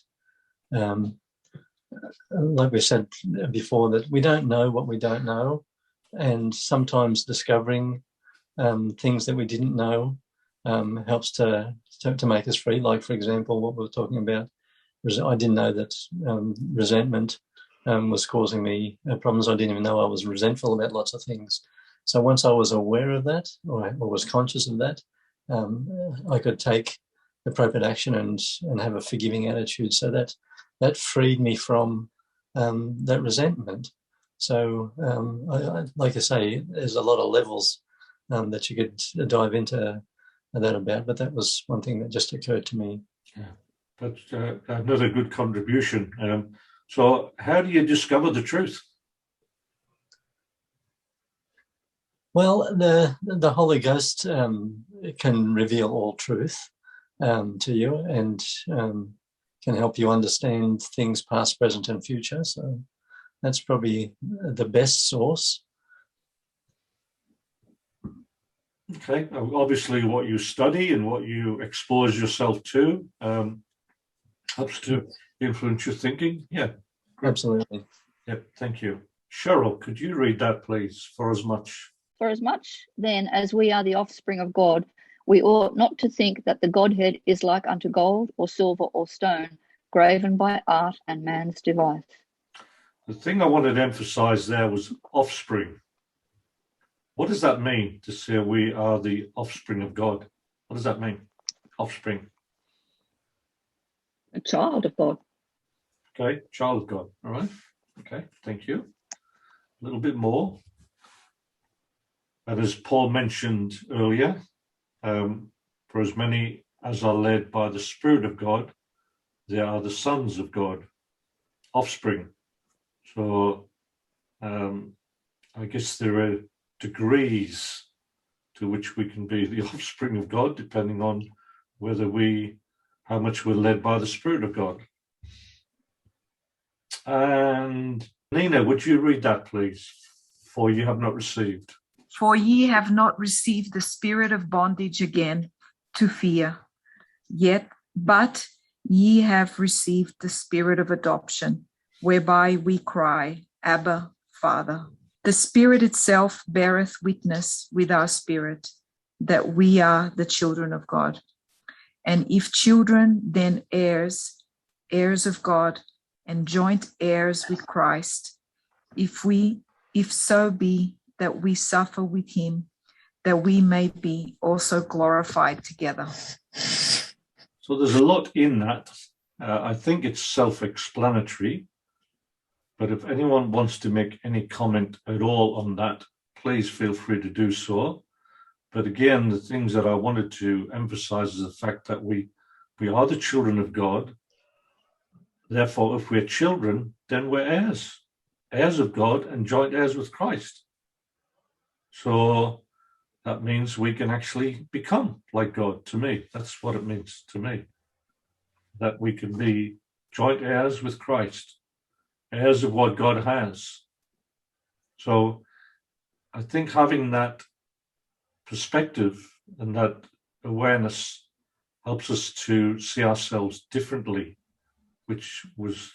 like we said before, that we don't know what we don't know, and sometimes discovering things that we didn't know helps to make us free. Like, for example, what we were talking about, I didn't know that resentment was causing me problems. I didn't even know I was resentful about lots of things. So once I was aware of that, or was conscious of that, I could take appropriate action and have a forgiving attitude. So that freed me from that resentment. So like I say, there's a lot of levels that you could dive into that about, but that was one thing that just occurred to me. Yeah, that's another good contribution. So how do you discover the truth? Well, the Holy Ghost can reveal all truth to you, and can help you understand things past, present, and future. So that's probably the best source. Okay, obviously what you study and what you expose yourself to helps to influence your thinking. Yeah, absolutely. Yep, thank you. Cheryl, could you read that, please? For as much then as we are the offspring of God, we ought not to think that the Godhead is like unto gold or silver or stone, graven by art and man's device. The thing I wanted to emphasize there was offspring. What does that mean to say we are the offspring of God? What does that mean? Offspring. A child of God. Okay, child of God. All right. Okay, thank you. A little bit more. And as Paul mentioned earlier, for as many as are led by the Spirit of God, they are the sons of God, offspring. So I guess there are degrees to which we can be the offspring of God, depending on how much we're led by the Spirit of God. And Nina, would you read that, please? For ye have not received. For ye have not received the spirit of bondage again to fear, but ye have received the spirit of adoption, whereby we cry, Abba, Father. The Spirit itself beareth witness with our spirit that we are the children of God. And if children, then heirs, heirs of God, and joint heirs with Christ, if so be that we suffer with him, that we may be also glorified together. So there's a lot in that. I think it's self-explanatory, but if anyone wants to make any comment at all on that, please feel free to do so. But again, the things that I wanted to emphasize is the fact that we are the children of God. Therefore, if we're children, then we're heirs of God and joint heirs with Christ. So that means we can actually become like God, to me. That's what it means to me, that we can be joint heirs with Christ, heirs of what God has. So I think having that perspective and that awareness helps us to see ourselves differently, which was,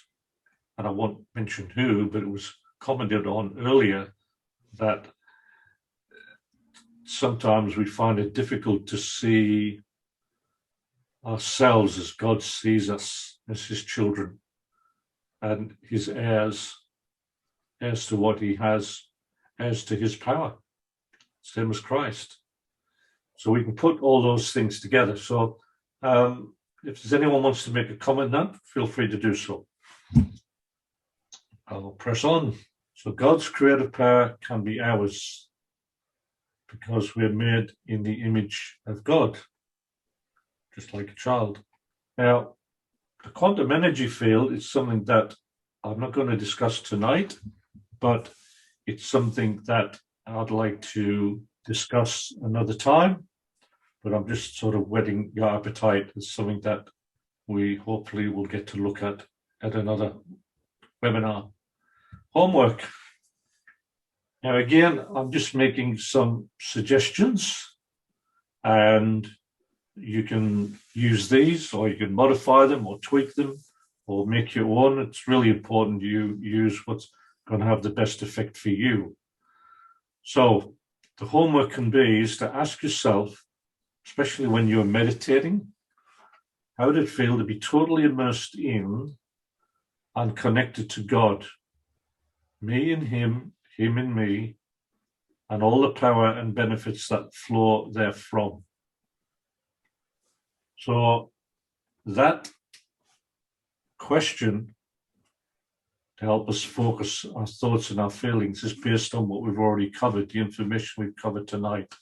and I won't mention who, but it was commented on earlier, that sometimes we find it difficult to see ourselves as God sees us, as his children and his heirs to what he has, heirs to his power, same as Christ. So we can put all those things together. So if there's anyone wants to make a comment now, feel free to do so. I'll press on. So God's creative power can be ours because we're made in the image of God, just like a child. Now, the quantum energy field is something that I'm not going to discuss tonight, but it's something that I'd like to discuss another time. But I'm just sort of whetting your appetite as something that we hopefully will get to look at another webinar. Homework. Now, again, I'm just making some suggestions, and you can use these, or you can modify them or tweak them or make your own. It's really important you use what's going to have the best effect for you. So the homework can be is to ask yourself, especially when you're meditating, how would it feel to be totally immersed in and connected to God? Me and him in me, and all the power and benefits that flow therefrom. So that question, to help us focus our thoughts and our feelings, is based on what we've already covered, the information we've covered tonight.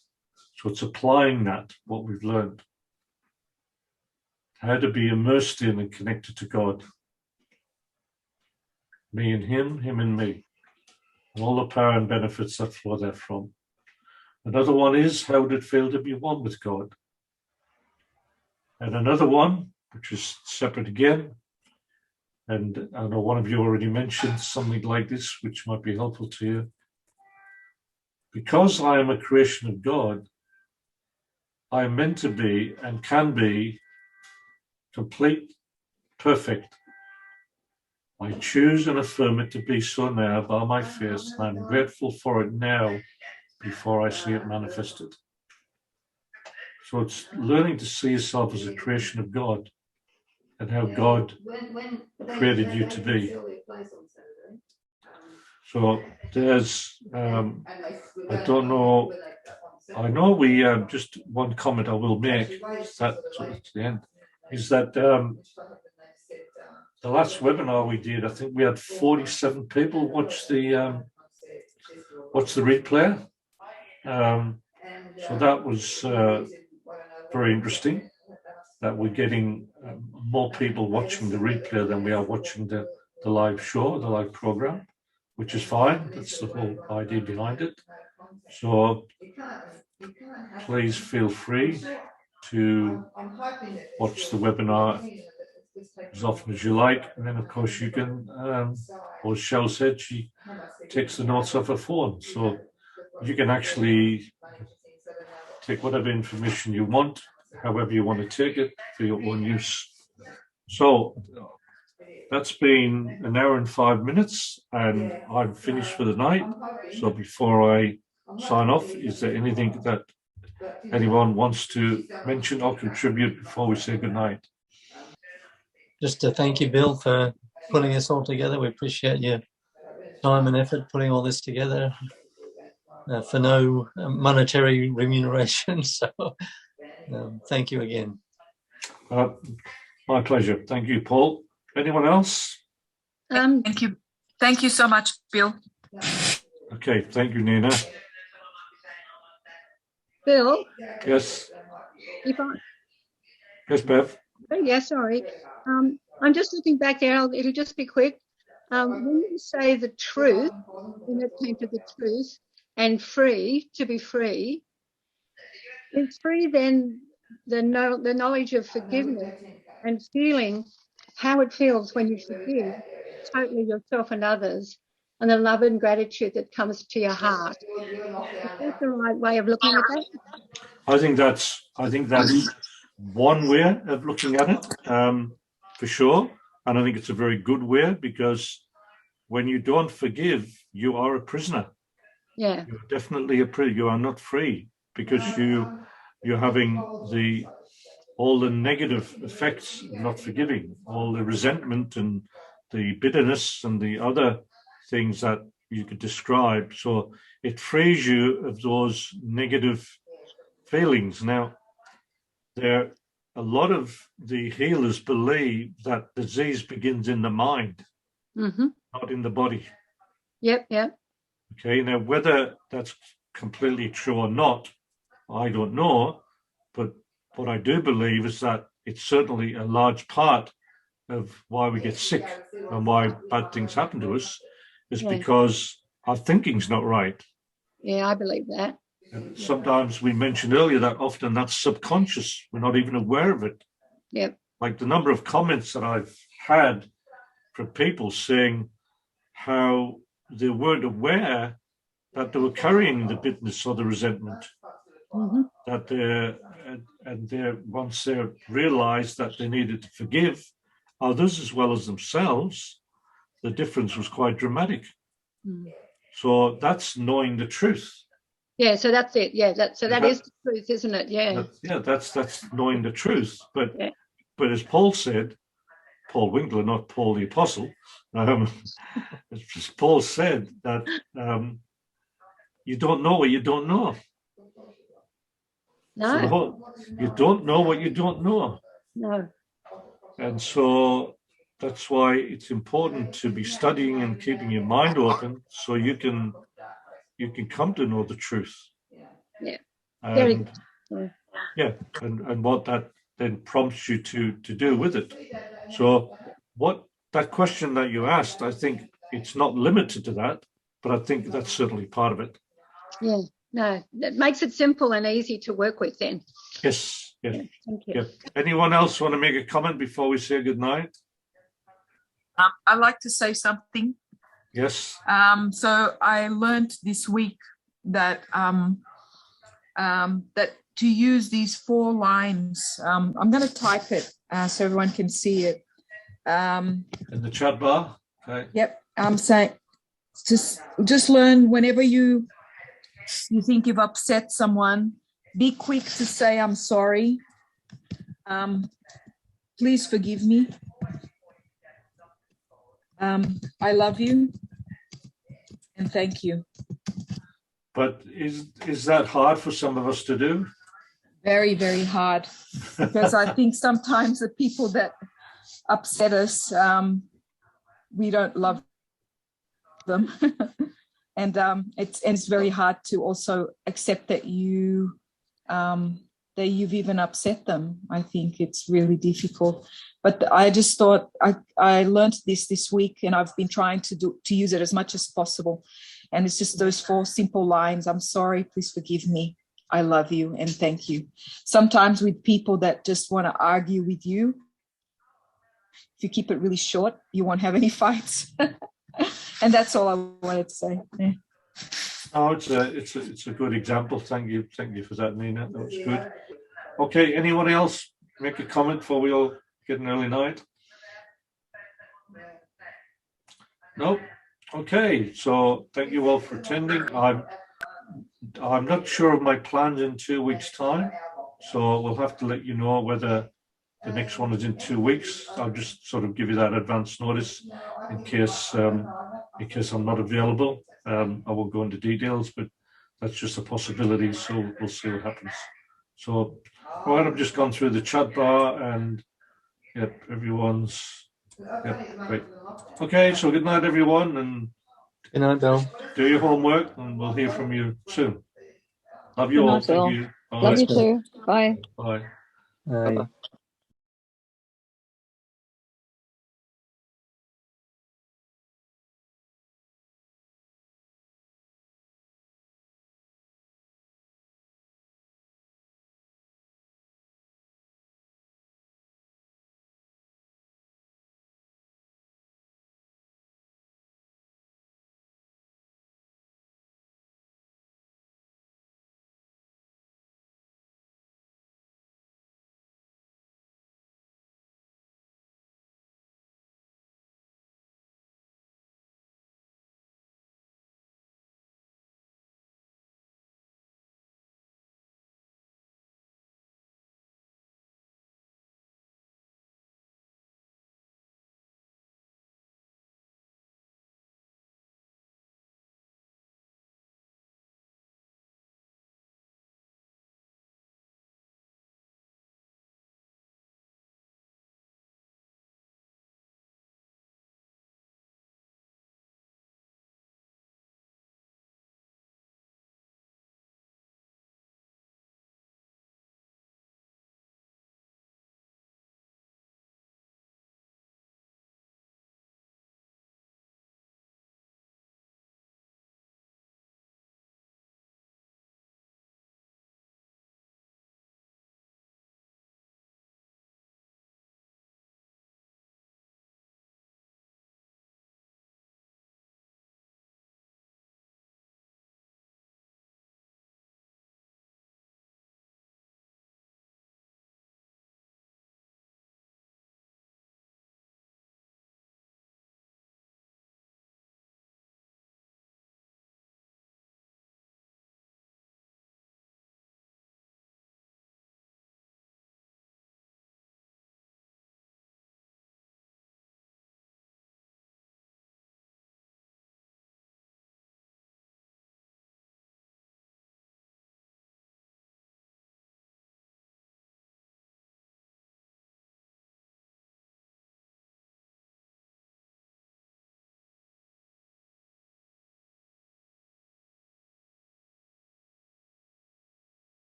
So it's applying that, what we've learned. How to be immersed in and connected to God. Me and him and me. And all the power and benefits that flow therefrom. Another one is, how would it feel to be one with God? And another one, which is separate again, and I know one of you already mentioned something like this, which might be helpful to you. Because I am a creation of God, I am meant to be and can be complete, perfect. I choose and affirm it to be so now by my faith, and I'm grateful for it now before I see it manifested. So it's learning to see yourself as a creation of God and how God created you to be. So there's, I don't know, I know we, just one comment I will make, that towards the end, is that the last webinar we did, I think we had 47 people watch the replay. So that was very interesting, that we're getting more people watching the replay than we are watching the live show, the live program, which is fine. That's the whole idea behind it. So please feel free to watch the webinar as often as you like. And then, of course, you can, as Shell said, she takes the notes off her phone. So you can actually take whatever information you want, however you want to take it, for your own use. So that's been an hour and 5 minutes, and I'm finished for the night. So before I sign off, is there anything that anyone wants to mention or contribute before we say goodnight? Just to thank you, Bill, for putting this all together. We appreciate your time and effort putting all this together for no monetary remuneration. So thank you again. My pleasure. Thank you, Paul. Anyone else? Thank you. Thank you so much, Bill. Okay, thank you, Nina. Bill? Yes. If I, Yes, Bev. yeah, sorry. I'm just looking back there. It'll just be quick. When you say the truth, when it came to the truth, and free, to be free, is free then the knowledge of forgiveness and feeling how it feels when you forgive totally yourself and others, and the love and gratitude that comes to your heart. Is that the right way of looking at that? I think that's one way of looking at it, for sure. And I think it's a very good way, because when you don't forgive, you are a prisoner. Yeah. You're definitely a prisoner. You are not free, because you're having all the negative effects of not forgiving, all the resentment and the bitterness and the other things that you could describe. So it frees you of those negative feelings. Now, a lot of the healers believe that disease begins in the mind, not in the body. Yep, yep. Okay, now whether that's completely true or not, I don't know. But what I do believe is that it's certainly a large part of why we get sick and why bad things happen to us is because our thinking's not right. Yeah, I believe that. And sometimes we mentioned earlier that often that's subconscious. We're not even aware of it. Yep. Like the number of comments that I've had from people saying how they weren't aware that they were carrying the bitterness or the resentment. That once they realized that they needed to forgive others as well as themselves, the difference was quite dramatic. So that's knowing the truth. Yeah, so that's it. Yeah, that is the truth, isn't it? Yeah. That's knowing the truth. But as Paul said, Paul Winkler, not Paul the Apostle, as Paul said that you don't know what you don't know. No. So you don't know what you don't know. No. And so that's why it's important to be studying and keeping your mind open so you can come to know the truth. Yeah. And and what that then prompts you to do with it. So what that question that you asked, I think it's not limited to that, but I think that's certainly part of it. Yeah. No, that makes it simple and easy to work with then. Yes. Yeah, thank you. Yeah. Anyone else want to make a comment before we say goodnight? I'd like to say something. Yes. So I learned this week that that to use these 4 lines. I'm going to type it so everyone can see it. In the chat bar. Okay. Yep. I'm saying just learn whenever you think you've upset someone, be quick to say, I'm sorry. Please forgive me. I love you. And thank you. But is that hard for some of us to do? Very, very hard. Because I think sometimes the people that upset us, we don't love them. And it's very hard to also accept that you've even upset them. I think it's really difficult. But I just thought I learned this week, and I've been trying to use it as much as possible. And it's just those 4 simple lines. I'm sorry, please forgive me. I love you, and thank you. Sometimes with people that just want to argue with you, if you keep it really short, you won't have any fights. And that's all I wanted to say. Yeah. Oh, it's a good example. Thank you for that, Nina. That was good. Okay, anyone else make a comment before we all get an early night? No. Okay, so thank you all for attending. I'm not sure of my plans in 2 weeks' time, so we'll have to let you know whether the next one is in 2 weeks. I'll just sort of give you that advance notice in case I'm not available. I won't go into details, but that's just a possibility. So we'll see what happens. So, all right, I've just gone through the chat bar, and everyone's great. Okay, so good night, everyone, and Good night, Bill. do your homework, and we'll hear from you soon. Love you Good all. night, Bill. Thank you. Bye. Love you too. Bye. Bye. Bye.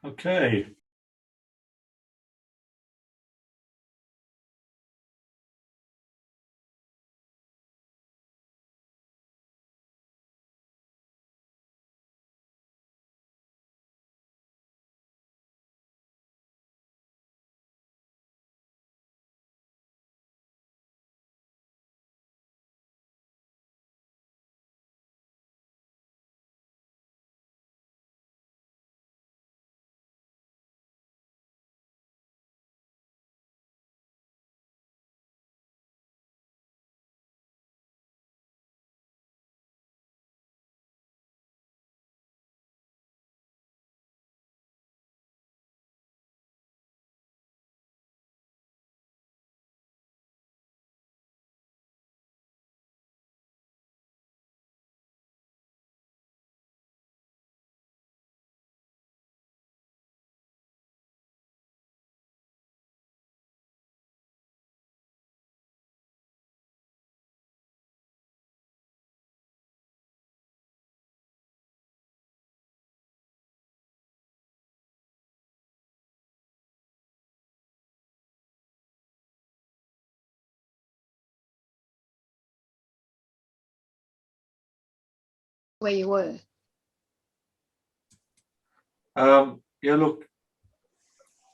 Okay. Where you were. Yeah, look,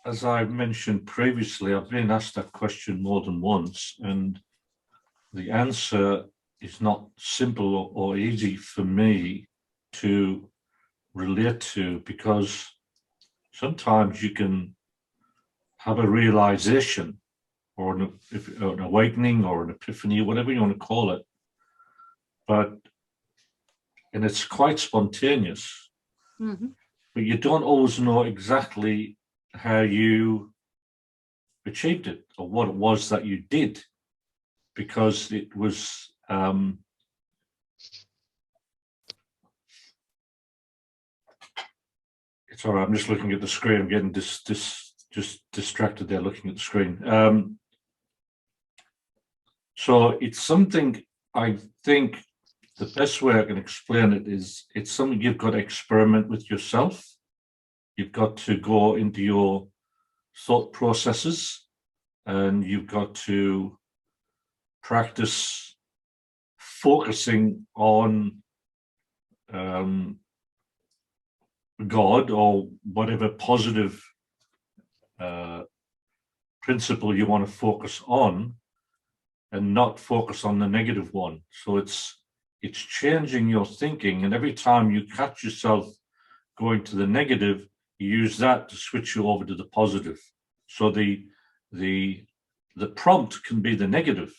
as I mentioned previously, I've been asked that question more than once, and the answer is not simple or easy for me to relate to, because sometimes you can have a realization or an awakening or an epiphany, whatever you want to call it, and it's quite spontaneous, but you don't always know exactly how you achieved it or what it was that you did, because it was it's all right, I'm just looking at the screen. I'm getting just distracted there looking at the screen. So it's something, I think the best way I can explain it is it's something you've got to experiment with yourself. You've got to go into your thought processes, and you've got to practice focusing on God or whatever positive principle you want to focus on, and not focus on the negative one. So it's changing your thinking, and every time you catch yourself going to the negative, you use that to switch you over to the positive. So the prompt can be the negative.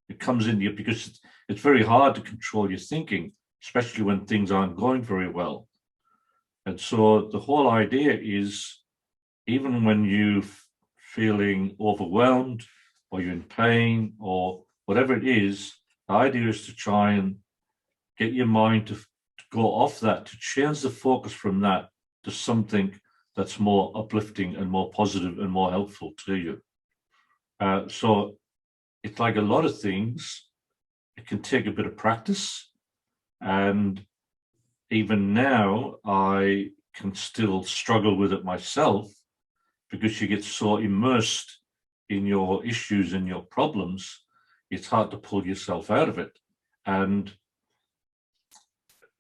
It comes in you because it's very hard to control your thinking, especially when things aren't going very well. And so the whole idea is, even when you're feeling overwhelmed or you're in pain or whatever it is, the idea is to try and get your mind to go off that, to change the focus from that to something that's more uplifting and more positive and more helpful to you. So it's like a lot of things, it can take a bit of practice. And even now, I can still struggle with it myself, because you get so immersed in your issues and your problems, it's hard to pull yourself out of it. And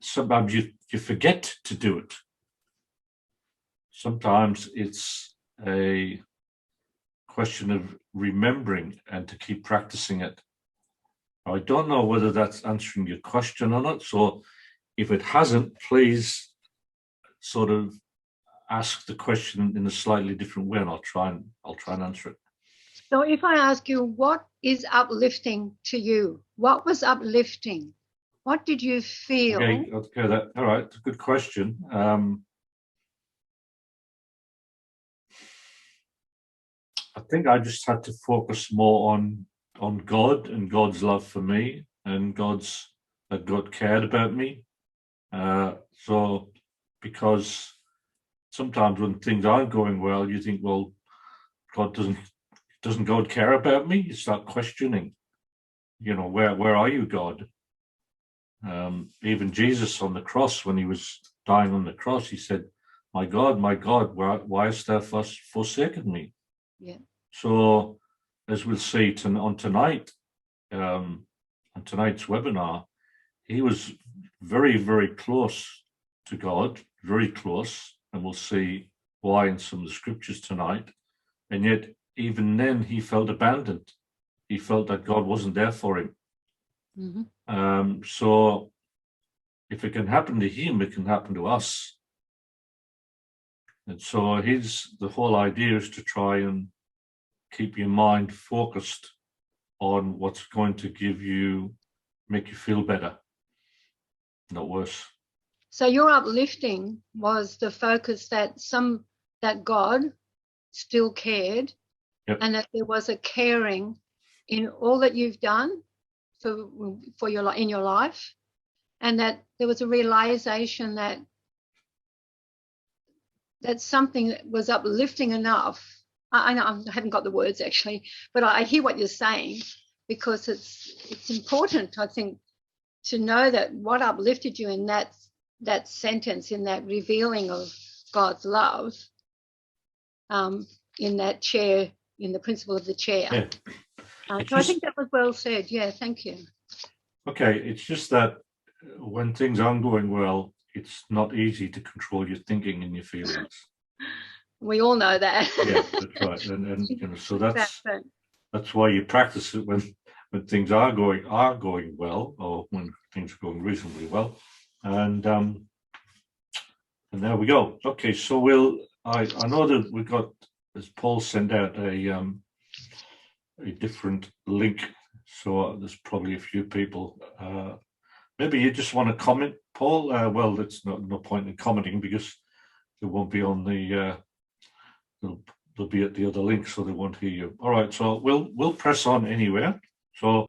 sometimes you forget to do it. Sometimes it's a question of remembering and to keep practicing it. I don't know whether that's answering your question or not. So if it hasn't, please sort of ask the question in a slightly different way, and I'll try and answer it. So if I ask you, what is uplifting to you? What was uplifting? What did you feel? Okay, all right, it's a good question. I think I just had to focus more on God and God's love for me, and that God cared about me. So because sometimes when things aren't going well, you think, well, doesn't God care about me? You start questioning, where are you, God? Even Jesus on the cross, when he was dying on the cross, he said, my God, why hast thou forsaken me? Yeah. So, as we'll see on tonight's webinar, he was very, very close to God, very close, and we'll see why in some of the scriptures tonight. And yet, even then, he felt abandoned. He felt that God wasn't there for him. Mm-hmm. So, if it can happen to him, it can happen to us. And so, the whole idea is to try and keep your mind focused on what's going to make you feel better, not worse. So your uplifting was the focus that God still cared, Yep. and that there was a caring in all that you've done for in your life, and that there was a realization that something that was uplifting enough. I haven't got the words actually, but I hear what you're saying, because it's important, I think, to know that what uplifted you in that sentence, in that revealing of God's love, in that chair, in the principle of the chair. Yeah. So I think that was well said. Yeah, thank you. Okay, it's just that when things aren't going well, it's not easy to control your thinking and your feelings. We all know that. Yeah, that's right. And so that's why you practice it when things are going well, or when things are going reasonably well. And there we go. Okay, so I know that we got, as Paul sent out a different link, so there's probably a few people. Maybe you just want to comment, Paul. Well, it's no point in commenting, because they won't be on the. They'll be at the other link, so they won't hear you. All right, so we'll press on anywhere. So